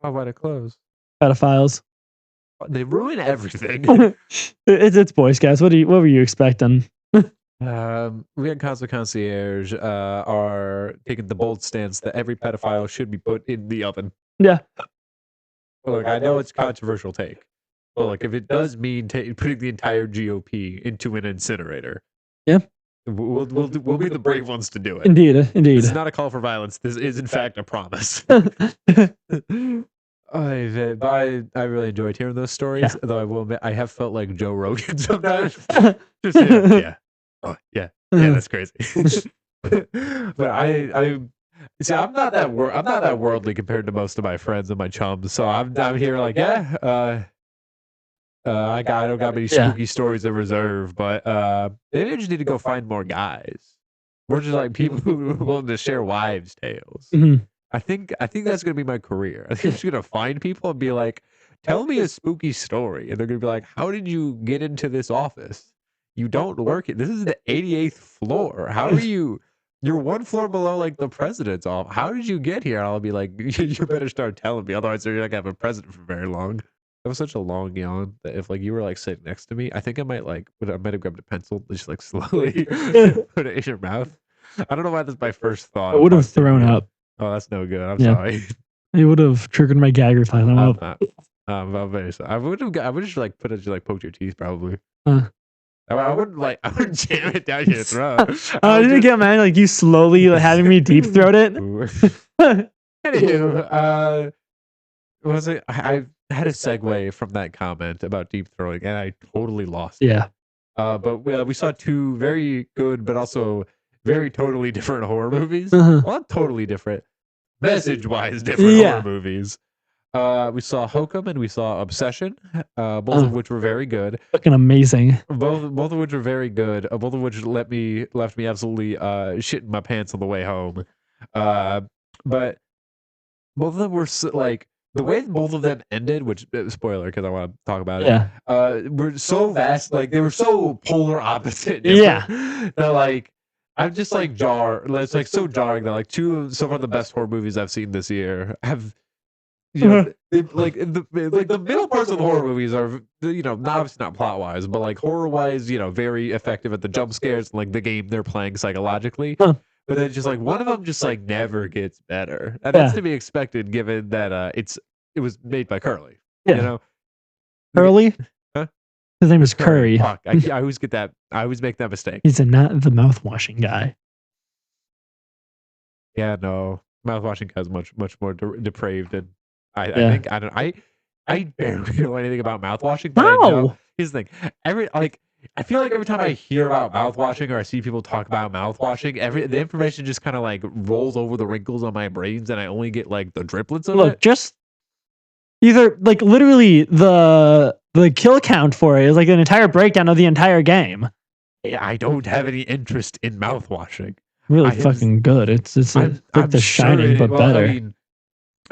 Speaker 2: How about it close?
Speaker 1: Pedophiles.
Speaker 2: They ruin everything.
Speaker 1: it's Boy Scouts. What were you expecting?
Speaker 2: We at Cosmic Concierge are taking the bold stance that every pedophile should be put in the oven.
Speaker 1: Yeah.
Speaker 2: Look, I know it's a controversial take, but look, if it does mean putting the entire GOP into an incinerator, we'll be the brave ones to do it.
Speaker 1: Indeed.
Speaker 2: This is not a call for violence. This is, in fact, a promise. I really enjoyed hearing those stories, though I will admit I have felt like Joe Rogan sometimes. That's crazy. But I see, I'm not that worldly compared to most of my friends and my chums. So I'm here like, I don't got many spooky stories in reserve, but maybe I just need to go find more guys. We're just like people who are willing to share wives' tales.
Speaker 1: Mm-hmm.
Speaker 2: I think that's gonna be my career. I think I'm just gonna find people and be like, tell me a spooky story, and they're gonna be like, how did you get into this office? You don't work it. This is the 88th floor. How are you? You're one floor below like the president's office. How did you get here? And I'll be like, you better start telling me, otherwise you're not gonna have a president for very long. That was such a long yawn that if like you were like sitting next to me, I think I might have grabbed a pencil and just like slowly put it in your mouth. I don't know why that's my first thought.
Speaker 1: I would have thrown up.
Speaker 2: Oh, that's no good. I'm sorry.
Speaker 1: It would have triggered my gag reflex.
Speaker 2: I'm very sorry. I would just like poked your teeth probably. I wouldn't jam it down your throat.
Speaker 1: I didn't get mad like you slowly having me deep throat it.
Speaker 2: Anywho, was it? had a segue from that comment about deep throating, and I totally lost it.
Speaker 1: Yeah.
Speaker 2: But we saw two very good, but also very totally different horror movies.
Speaker 1: Uh-huh.
Speaker 2: Well, not totally different, message-wise different horror movies. We saw Hokum and we saw Obsession, both of which were very good.
Speaker 1: Fucking amazing.
Speaker 2: Both of which were very good. Both of which left me absolutely shitting my pants on the way home. But both of them were like the way both of them ended, which spoiler because I want to talk about it. Were so vast, like they were so polar opposite.
Speaker 1: Yeah.
Speaker 2: That like I'm just like it's like so jarring that like some of the best horror movies I've seen this year have. You know, the middle parts of the horror movies are, you know, obviously not plot wise, but like horror wise, you know, very effective at the jump scares and like the game they're playing psychologically. But then just like one of them just like never gets better, and that's to be expected given that it was made by Curly.
Speaker 1: Yeah.
Speaker 2: You know,
Speaker 1: Curly.
Speaker 2: Huh?
Speaker 1: His name is Curry.
Speaker 2: Fuck, I always get that. I always make that mistake.
Speaker 1: He's not the mouth washing guy.
Speaker 2: Yeah, no, mouth washing guy is much more depraved and. I think I barely know anything about mouthwashing, but I know here's the thing. I feel like every time I hear about mouthwashing or I see people talk about mouthwashing, the information just kind of like rolls over the wrinkles on my brains, and I only get like the driplets of it.
Speaker 1: Just either like literally the kill count for it is like an entire breakdown of the entire game.
Speaker 2: I don't have any interest in mouthwashing.
Speaker 1: Really fucking good. It's like The Shining, but better.
Speaker 2: I mean,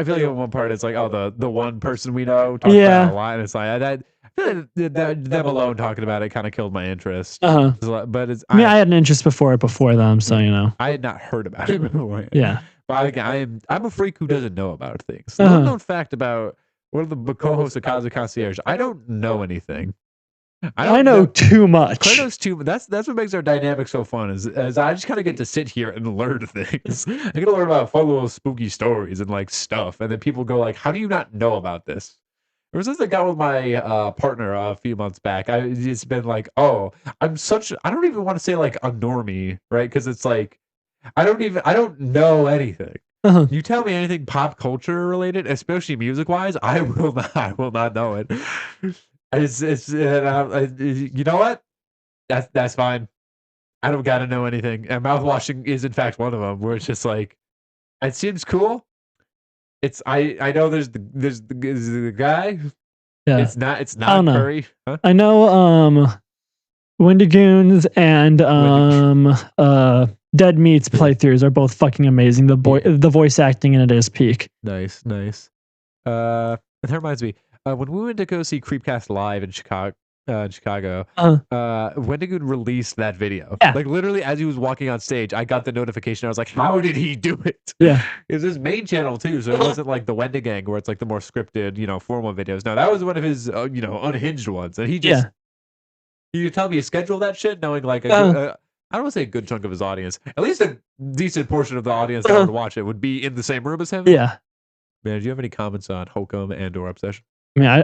Speaker 2: I feel like at one part it's like, oh, the one person we know talks about a lot, and it's like I feel like them alone talking about it kind of killed my interest. But I
Speaker 1: had an interest before them, so you know.
Speaker 2: I had not heard about it.
Speaker 1: Yeah.
Speaker 2: But I'm a freak who doesn't know about things. The unknown fact about one of the co-hosts of Kaza Concierge, I don't know anything.
Speaker 1: I know too much.
Speaker 2: Claire knows too. That's what makes our dynamic so fun. Is I just kind of get to sit here and learn things. I get to learn about fun little spooky stories and like stuff, and then people go like, "How do you not know about this?" Ever since I got with my partner a few months back, it's been like, "Oh, I don't even want to say like a normie, right? Because it's like I don't know anything." You tell me anything pop culture related, especially music wise, I will not know it. You know what? That's fine. I don't gotta know anything. And mouthwashing is in fact one of them, where it's just like, it seems cool. I know there's the guy.
Speaker 1: Yeah.
Speaker 2: It's not Curry. Huh?
Speaker 1: I know Wendigoons and Dead Meat's playthroughs are both fucking amazing. The voice acting in it is peak.
Speaker 2: Nice. That reminds me. When we went to go see Creepcast live in Chicago, Wendigoon released that video.
Speaker 1: Yeah.
Speaker 2: Like literally as he was walking on stage, I got the notification. I was like, how did he do it?
Speaker 1: Yeah.
Speaker 2: It was his main channel too, so it wasn't like the Wendigang where it's like the more scripted, you know, formal videos. No, that was one of his, you know, unhinged ones. And he just, you tell me you schedule that shit knowing like I don't want to say a good chunk of his audience, at least a decent portion of the audience that would watch it would be in the same room as him.
Speaker 1: Yeah.
Speaker 2: Man, do you have any comments on Hokum and or Obsession?
Speaker 1: I mean, I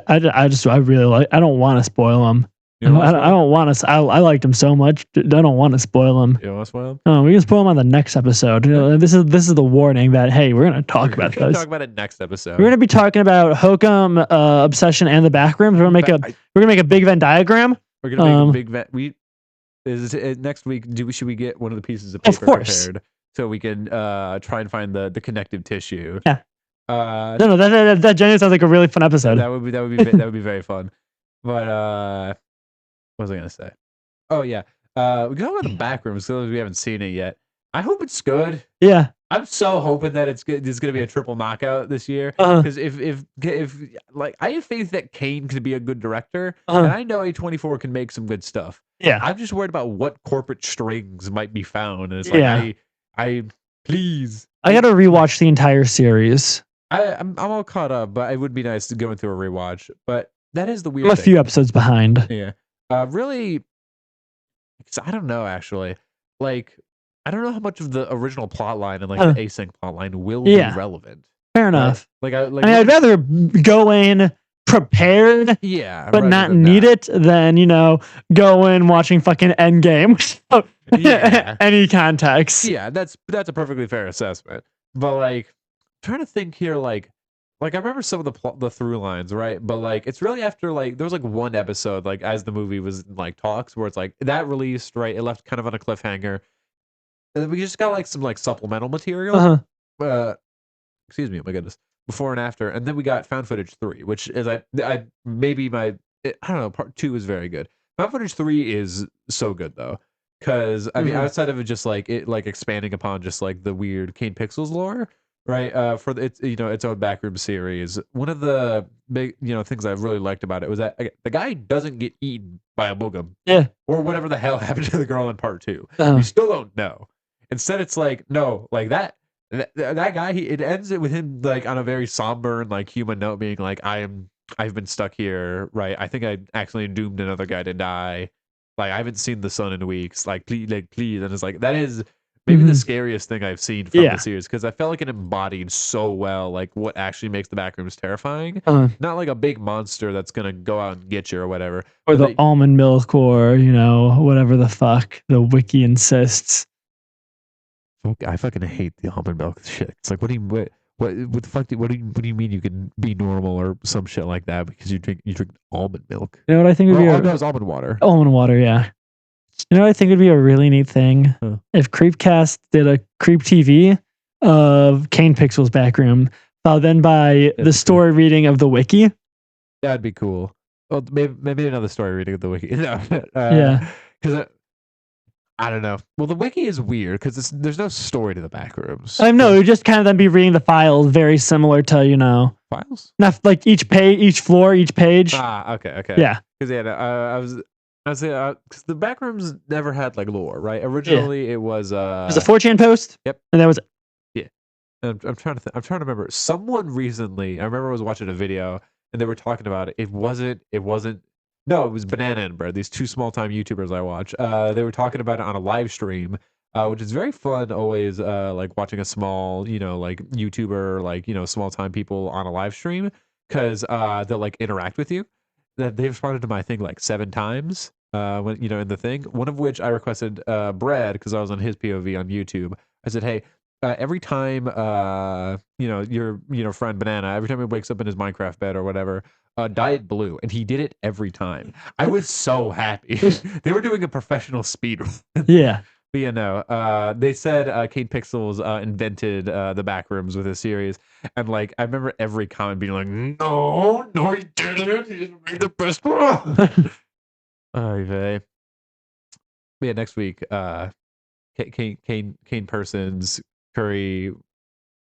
Speaker 1: really like. I don't want to spoil them. I don't want to. I liked them so much. I don't want to spoil them.
Speaker 2: You don't want to spoil them?
Speaker 1: No, we can spoil them on the next episode. You know, this is the warning that hey, we're gonna talk about this.
Speaker 2: We're gonna talk about it next episode.
Speaker 1: We're gonna be talking about Hokum, Obsession, and the Backrooms. We're gonna make a big Venn diagram.
Speaker 2: We're gonna make a big next week. Should we get one of the pieces of paper prepared so we can try and find the connective tissue?
Speaker 1: Yeah. No, that genuinely sounds like a really fun episode.
Speaker 2: That would be very fun. But what was I gonna say? Oh yeah, we can talk about the Backrooms because we haven't seen it yet. I hope it's good.
Speaker 1: Yeah,
Speaker 2: I'm so hoping that it's good. It's gonna be a triple knockout this year. Because if like I have faith that Kane could be a good director, and I know A24 can make some good stuff.
Speaker 1: Yeah,
Speaker 2: I'm just worried about what corporate strings might be found. And it's like I please.
Speaker 1: I gotta rewatch the entire series.
Speaker 2: I'm all caught up, but it would be nice to go into a rewatch. But that is the weird.
Speaker 1: I'm a few episodes behind.
Speaker 2: Yeah, really. Because I don't know actually. Like, I don't know how much of the original plot line and like the async plot line will be relevant.
Speaker 1: Fair enough.
Speaker 2: Like,
Speaker 1: I'd rather go in prepared, but not need it than go in watching fucking Endgame. Any context.
Speaker 2: Yeah, that's a perfectly fair assessment. But like, trying to think here, like, like I remember some of the through lines, right? But like it's really after like there was like one episode like as the movie was in, like talks where it's like that released, right? It left kind of on a cliffhanger. And then we just got like some like supplemental material. Uh excuse me, oh my goodness. Before and after. And then we got Found Footage 3, which is I maybe my I don't know, part 2 is very good. Found Footage 3 is so good though. Cause I mean outside of it just like it like expanding upon just like the weird Kane Pixels lore, right? For its its own backroom series. One of the big things I've really liked about it was that the guy doesn't get eaten by a boogum.
Speaker 1: Yeah.
Speaker 2: Or whatever the hell happened to the girl in part 2. We still don't know. Instead it's like, no, like that guy, it ends it with him like on a very somber and like human note, being like, I've been stuck here, right? I think I actually doomed another guy to die. Like I haven't seen the sun in weeks. Like please, and it's like that is maybe the scariest thing I've seen from the series, because I felt like it embodied so well like what actually makes the backrooms terrifying. Not like a big monster that's gonna go out and get you or whatever,
Speaker 1: or the almond milk, or whatever the fuck the wiki insists.
Speaker 2: I fucking hate the almond milk shit. It's like, what the fuck? What do you mean you can be normal or some shit like that because you drink almond milk?
Speaker 1: You know what I think would be?
Speaker 2: No, it's almond water.
Speaker 1: Almond water, yeah. You know what I think would be a really neat thing if Creepcast did a Creep TV of Kane Pixel's backroom, followed then by the story reading of the wiki.
Speaker 2: That'd be cool. Well, maybe another story reading of the wiki. No,
Speaker 1: yeah,
Speaker 2: because. I don't know. Well, the wiki is weird because there's no story to the backrooms.
Speaker 1: I know. It would just kind of then be reading the files, very similar to
Speaker 2: files.
Speaker 1: Not like each page, each floor, each page.
Speaker 2: Okay.
Speaker 1: Yeah.
Speaker 2: Because I was because the backrooms never had like lore, right? Originally, it was
Speaker 1: it was a 4chan post.
Speaker 2: Yep.
Speaker 1: And that was
Speaker 2: yeah. I'm trying to remember. Someone recently, I remember I was watching a video and they were talking about it. It wasn't. No, it was Banana and Bread. These two small-time YouTubers I watch. They were talking about it on a live stream, which is very fun. Always, like watching a small, like YouTuber, like small-time people on a live stream, because they'll like interact with you. That they responded to my thing like 7 times. When in the thing, one of which I requested Bread because I was on his POV on YouTube. I said, hey. Every time your friend Banana, every time he wakes up in his Minecraft bed or whatever, Diet Blue, and he did it every time. I was so happy. They were doing a professional speed run.
Speaker 1: Yeah.
Speaker 2: But they said Kane Pixels invented the backrooms with his series, and like I remember every comment being like, no, he didn't. He made the best one. But yeah, next week, Kane Persons, Curry,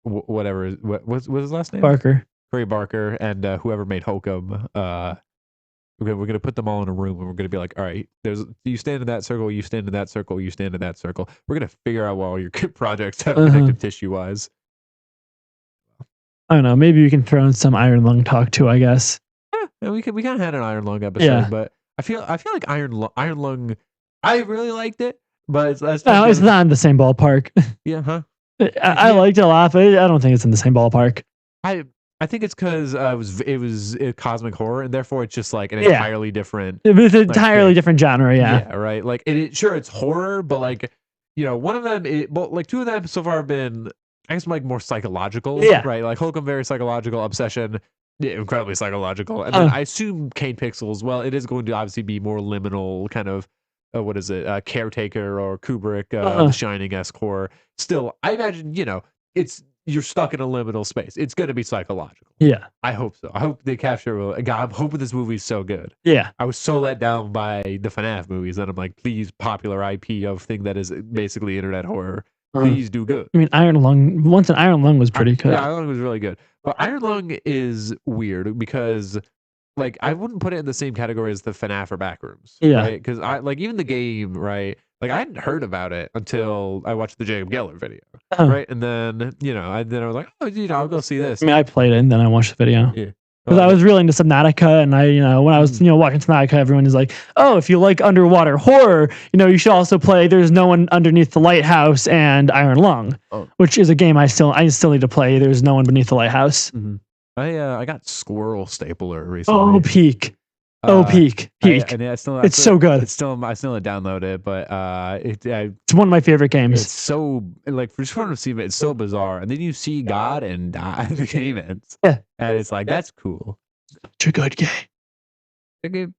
Speaker 2: whatever. What's his last name?
Speaker 1: Barker.
Speaker 2: Curry Barker, and whoever made Hokum. We're gonna put them all in a room, and we're gonna be like, all right, you stand in that circle, you stand in that circle, you stand in that circle. We're gonna figure out what all your projects have connected tissue wise.
Speaker 1: I don't know. Maybe we can throw in some Iron Lung talk too. I guess.
Speaker 2: Yeah, we kind of had an Iron Lung episode, but I feel like Iron Lung. I really liked it, but it's
Speaker 1: not in the same ballpark.
Speaker 2: Yeah, huh?
Speaker 1: I liked it a lot, but I don't think it's in the same ballpark.
Speaker 2: I think it's because it was cosmic horror, and therefore it's just like an entirely different.
Speaker 1: It's an entirely different genre,
Speaker 2: yeah, right. Like sure, it's horror, but like one of them, like 2 of them so far have been, I guess, like more psychological.
Speaker 1: Yeah,
Speaker 2: right. Like Holcomb, very psychological. Obsession, incredibly psychological, and then I assume Kane Pixels. Well, it is going to obviously be more liminal, kind of. What is it? Caretaker or Kubrick, The Shining-esque horror. Still, I imagine you're stuck in a liminal space. It's going to be psychological.
Speaker 1: Yeah,
Speaker 2: I hope so. I hope they capture. God, I'm hoping this movie's so good.
Speaker 1: Yeah,
Speaker 2: I was so let down by the FNAF movies that I'm like, please, popular IP of thing that is basically internet horror. Please do good.
Speaker 1: I mean, Iron Lung. Once an Iron Lung was pretty good.
Speaker 2: Yeah, Iron Lung was really good. But Iron Lung is weird because. Like, I wouldn't put it in the same category as the FNAF or Backrooms.
Speaker 1: Yeah.
Speaker 2: Right? Because even the game, right? Like, I hadn't heard about it until I watched the Jacob Geller video. Right? And then, I was like, I'll go see this.
Speaker 1: I mean, I played it and then I watched the video.
Speaker 2: Yeah.
Speaker 1: Because I was really into Subnautica, and when I was, watching Subnautica, everyone is like, oh, if you like underwater horror, you should also play There's No One Underneath the Lighthouse and Iron Lung, which is a game I still need to play. There's No One Beneath the Lighthouse.
Speaker 2: I got Squirrel Stapler recently.
Speaker 1: Oh, peak. Peak. It's so good.
Speaker 2: I still download it, but
Speaker 1: it's one of my favorite games.
Speaker 2: It's so like for just to see it, it's so bizarre. And then you see God and die. The game ends.
Speaker 1: Yeah,
Speaker 2: and it's like that's cool.
Speaker 1: It's a good game.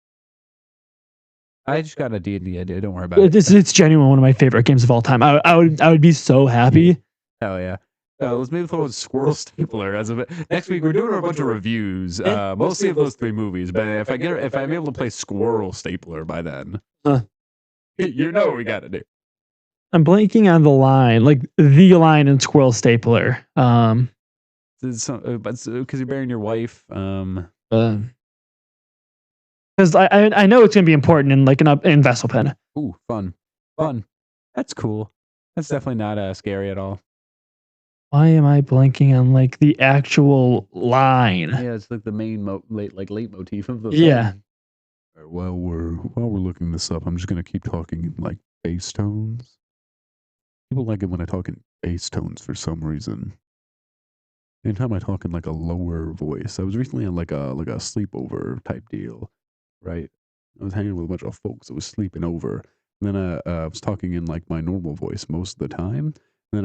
Speaker 2: I just got a D&D idea. Don't worry about it.
Speaker 1: It's genuinely one of my favorite games of all time. I would be so happy.
Speaker 2: Hell yeah. Let's maybe throw in Squirrel Stapler as of next week. We're doing a bunch of reviews, mostly of those 3 movies. But if I'm able to play Squirrel Stapler by then, you know what we got to do.
Speaker 1: I'm blanking on the line, like the line in Squirrel Stapler.
Speaker 2: Because you're burying your wife.
Speaker 1: Because I know it's gonna be important in like in Vessel Pen.
Speaker 2: Ooh, fun. That's cool. That's definitely not scary at all.
Speaker 1: Why am I blanking on like the actual line?
Speaker 2: Yeah, it's like the main leitmotif of the
Speaker 1: yeah.
Speaker 2: Right, while we're looking this up, I'm just gonna keep talking in like bass tones. People like it when I talk in bass tones for some reason. Anytime I talk in like a lower voice, I was recently on like a sleepover type deal, right? I was hanging with a bunch of folks that was sleeping over. And then I was talking in like my normal voice most of the time. And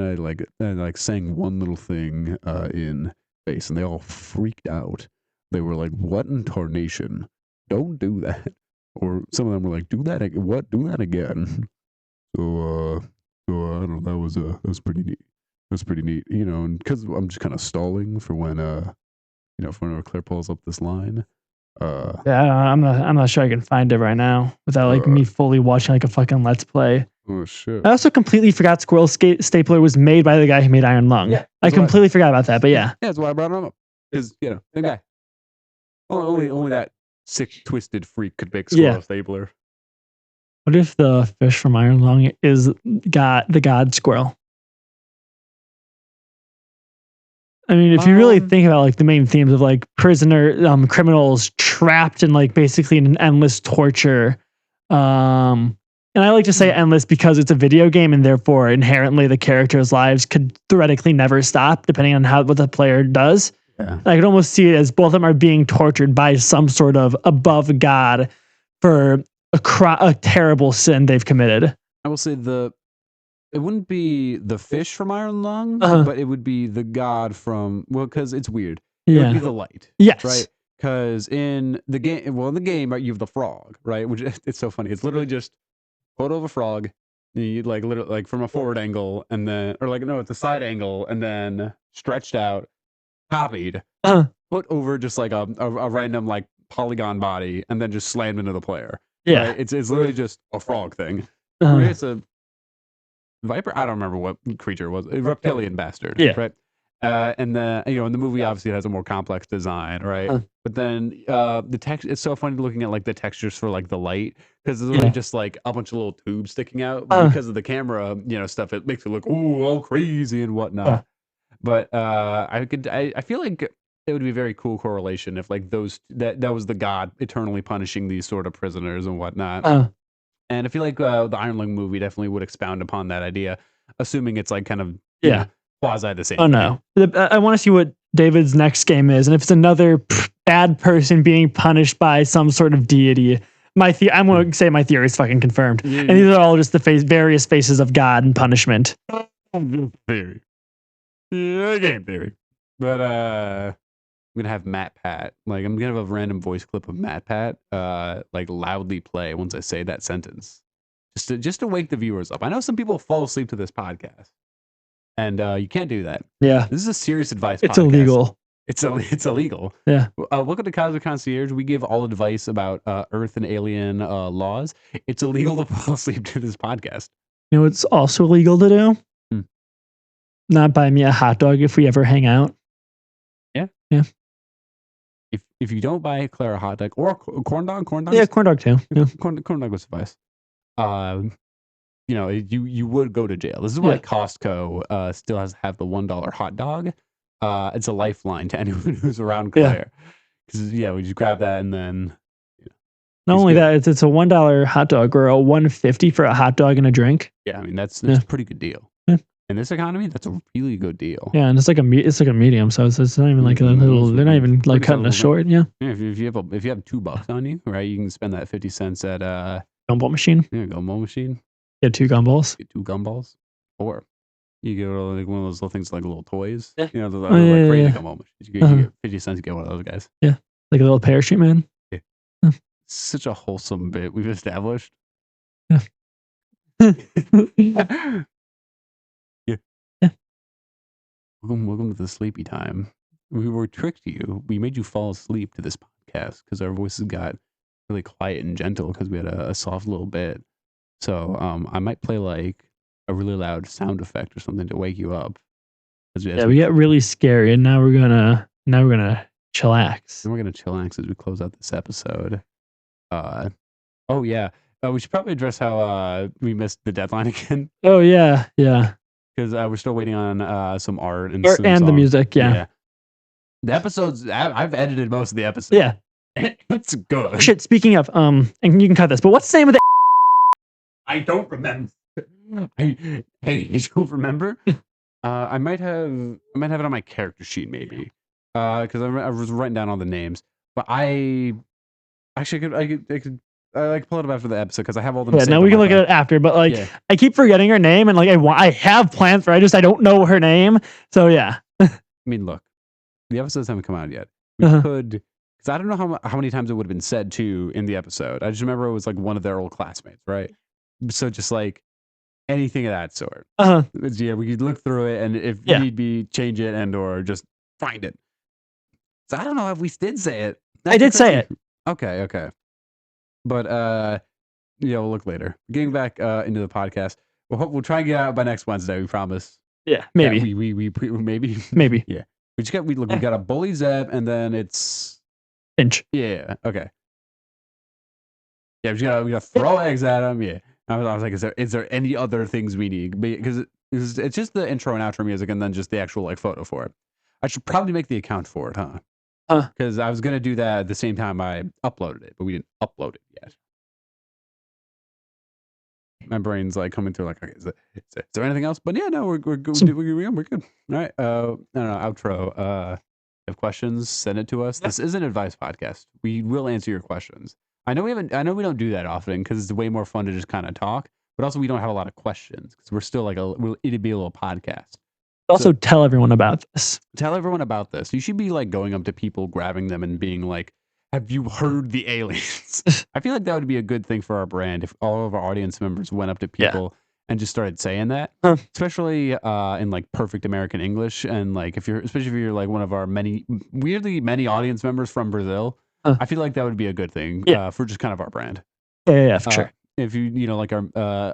Speaker 2: then I sang one little thing in bass, and they all freaked out. They were like, "What in tarnation? Don't do that." Or some of them were like, "Do that again? What? Do that again?" So I don't know. That was pretty neat. That's pretty neat, you know, and because I'm just kind of stalling for when for Claire pulls up this line.
Speaker 1: Yeah, I'm not sure I can find it right now without like me fully watching like a fucking Let's Play.
Speaker 3: Oh shit!
Speaker 1: I also completely forgot Squirrel Stapler was made by the guy who made Iron Lung. Yeah, I completely forgot about that, but yeah.
Speaker 2: Yeah, that's why I brought him up. Because the guy. Only that sick, twisted freak could make Squirrel Stapler.
Speaker 1: What if the fish from Iron Lung is the god squirrel? I mean, if you really think about like the main themes of like criminals trapped in like basically an endless torture, and I like to say endless because it's a video game and therefore inherently the characters' lives could theoretically never stop depending on what the player does. Yeah. I could almost see it as both of them are being tortured by some sort of above God for a terrible sin they've committed.
Speaker 2: I will say it wouldn't be the fish from Iron Lung, but it would be the god from, because it's weird. It would be the light.
Speaker 1: Yes.
Speaker 2: Right? Because in the game, right, you have the frog, right? Which it's so funny. It's literally just photo of a frog, you literally like from a forward angle, and then, or like, no, it's a side angle, and then stretched out, copied, put over just like a random like polygon body, and then just slammed into the player.
Speaker 1: Yeah.
Speaker 2: Right? It's literally just a frog thing. It's a viper. I don't remember what creature it was. A reptilian bastard.
Speaker 1: Yeah.
Speaker 2: Right. And then in the movie, obviously, it has a more complex design, right? But then the text. It's so funny looking at like the textures for like the light, because it's really just like a bunch of little tubes sticking out. Because of the camera, stuff, it makes it look all crazy and whatnot. But I feel like it would be a very cool correlation if like that was the god eternally punishing these sort of prisoners and whatnot. And I feel like the Iron Lung movie definitely would expound upon that idea, assuming it's like kind of quasi the same.
Speaker 1: Oh no, I want to see what David's next game is, and if it's another bad person being punished by some sort of deity. I'm going to say my theory is fucking confirmed, and these are all just the various faces of God and punishment.
Speaker 2: Theory, game theory, but I'm gonna have Matt Pat. Like I'm gonna have a random voice clip of Matt Pat, like loudly play once I say that sentence, just to wake the viewers up. I know some people fall asleep to this podcast, and you can't do that.
Speaker 1: Yeah,
Speaker 2: this is a serious advice.
Speaker 1: It's
Speaker 2: podcast.
Speaker 1: Illegal.
Speaker 2: It's illegal.
Speaker 1: Yeah.
Speaker 2: Welcome to Cosmic Concierge. We give all advice about Earth and alien laws. It's illegal to fall asleep to this podcast.
Speaker 1: You know what's also illegal to do? Not buy me a hot dog if we ever hang out.
Speaker 2: Yeah. If you don't buy Clair a hot dog or a corn dog,
Speaker 1: yeah, corn dog too. Yeah.
Speaker 2: Corn dog would suffice. You would go to jail. This is why Costco still has to have the $1 hot dog. It's a lifeline to anyone who's around Clair. Because we just grab that and then.
Speaker 1: Not only that, it's a $1 hot dog or a $1.50 for a hot dog and a drink.
Speaker 2: Yeah, I mean that's a pretty good deal.
Speaker 1: Yeah.
Speaker 2: In this economy, that's a really good deal.
Speaker 1: Yeah, and it's like a medium, so it's not even like a little. They're not even like cutting it short. Yeah.
Speaker 2: Yeah, if you have $2 on you, right, you can spend that 50 cents at
Speaker 1: gumball machine.
Speaker 2: Yeah, gumball machine.
Speaker 1: Get 2 gumballs.
Speaker 2: Get 2 gumballs, or you get like one of those little things like little toys.
Speaker 1: Yeah.
Speaker 2: You know, those like crazy gumball machines. You get 50 cents to get one of those guys.
Speaker 1: Yeah, like a little parachute man.
Speaker 2: Yeah. Such a wholesome bit we've established.
Speaker 1: Yeah.
Speaker 2: Yeah.
Speaker 1: Yeah.
Speaker 2: Welcome to the sleepy time. We were tricked you. We made you fall asleep to this podcast because our voices got really quiet and gentle because we had a soft little bit. So I might play like a really loud sound effect or something to wake you up.
Speaker 1: Yeah, we get really scary, and now we're gonna chillax.
Speaker 2: And we're gonna chillax as we close out this episode. Oh yeah, we should probably address how we missed the deadline again.
Speaker 1: Oh yeah,
Speaker 2: because we're still waiting on some art and
Speaker 1: the music. Yeah.
Speaker 2: The episodes I've edited most of the episodes.
Speaker 1: Yeah,
Speaker 2: it's good.
Speaker 1: Shit. Speaking of and you can cut this, but what's the name of the?
Speaker 2: I don't remember. I don't remember. I might have it on my character sheet maybe, because I was writing down all the names. But I actually I could pull it up after the episode because I have all the.
Speaker 1: Yeah, now we can look at it after. But like, I keep forgetting her name, and like I have plans for. I don't know her name. So yeah.
Speaker 2: I mean, look, the episodes haven't come out yet. We could, because I don't know how many times it would have been said too in the episode. I just remember it was like one of their old classmates, right? So just like anything of that sort. Yeah, we could look through it, and if need be, change it and or just find it. So I don't know if we did say it.
Speaker 1: I did say it.
Speaker 2: Okay. But we'll look later. Getting back into the podcast, we'll try and get out by next Wednesday. We promise.
Speaker 1: Yeah, maybe.
Speaker 2: Yeah, we maybe. Yeah, we got a bully Zeb, and then it's
Speaker 1: Finch.
Speaker 2: Yeah. Okay. Yeah, we gotta throw eggs at him. Yeah. I was like, is there any other things we need? Because it's just the intro and outro music, and then just the actual like photo for it. I should probably make the account for it, huh? Because I was gonna do that at the same time I uploaded it, but we didn't upload it yet. My brain's like coming through like, okay, is there anything else? But yeah, no, we're good. We're good. All right. I don't know. Outro. Have questions? Send it to us. This is an advice podcast. We will answer your questions. I know we don't do that often because it's way more fun to just kind of talk. But also, we don't have a lot of questions because we're still like it'd be a little podcast.
Speaker 1: Also, tell everyone about this.
Speaker 2: Tell everyone about this. You should be like going up to people, grabbing them, and being like, "Have you heard the aliens?" I feel like that would be a good thing for our brand if all of our audience members went up to people and just started saying that, especially in like perfect American English, and like especially if you're like one of our weirdly many audience members from Brazil. I feel like that would be a good thing for just kind of our brand.
Speaker 1: Yeah, for sure.
Speaker 2: If you like our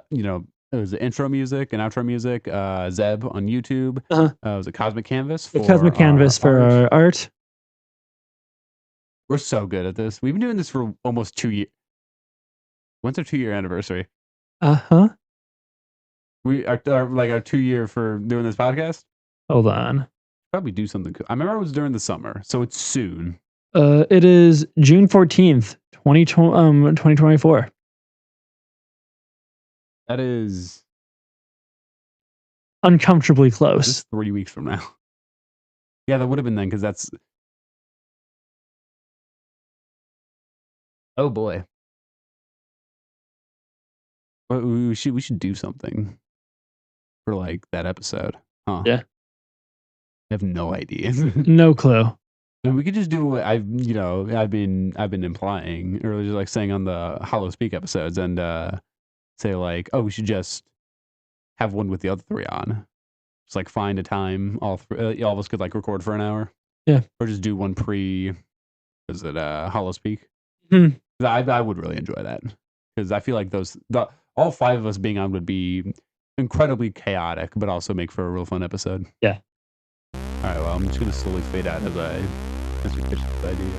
Speaker 2: it was the intro music and outro music, Zeb on YouTube. It was a Cosmic Canvas for
Speaker 1: our art.
Speaker 2: We're so good at this. We've been doing this for almost 2 years. When's our 2-year anniversary? We are like our 2-year for doing this podcast.
Speaker 1: Hold on.
Speaker 2: Probably do something cool. I remember it was during the summer, so it's soon.
Speaker 1: It is June 14th, 2024.
Speaker 2: That is
Speaker 1: uncomfortably close.
Speaker 2: Just 3 weeks from now. Yeah, that would have been then because that's. Oh boy. We should do something for like that episode, huh?
Speaker 1: Yeah.
Speaker 2: I have no idea.
Speaker 1: No clue.
Speaker 2: We could just do what I've been implying or just like saying on the Hollow Speak episodes and say like, oh, we should just have one with the other three on. Just like find a time all of us could like record for an hour.
Speaker 1: Yeah.
Speaker 2: Or just do one is it Hollow Speak?
Speaker 1: Mm-hmm.
Speaker 2: I would really enjoy that because I feel like all 5 of us being on would be incredibly chaotic, but also make for a real fun episode.
Speaker 1: Yeah.
Speaker 2: All right. Well, I'm just gonna slowly fade out as we pitch this idea.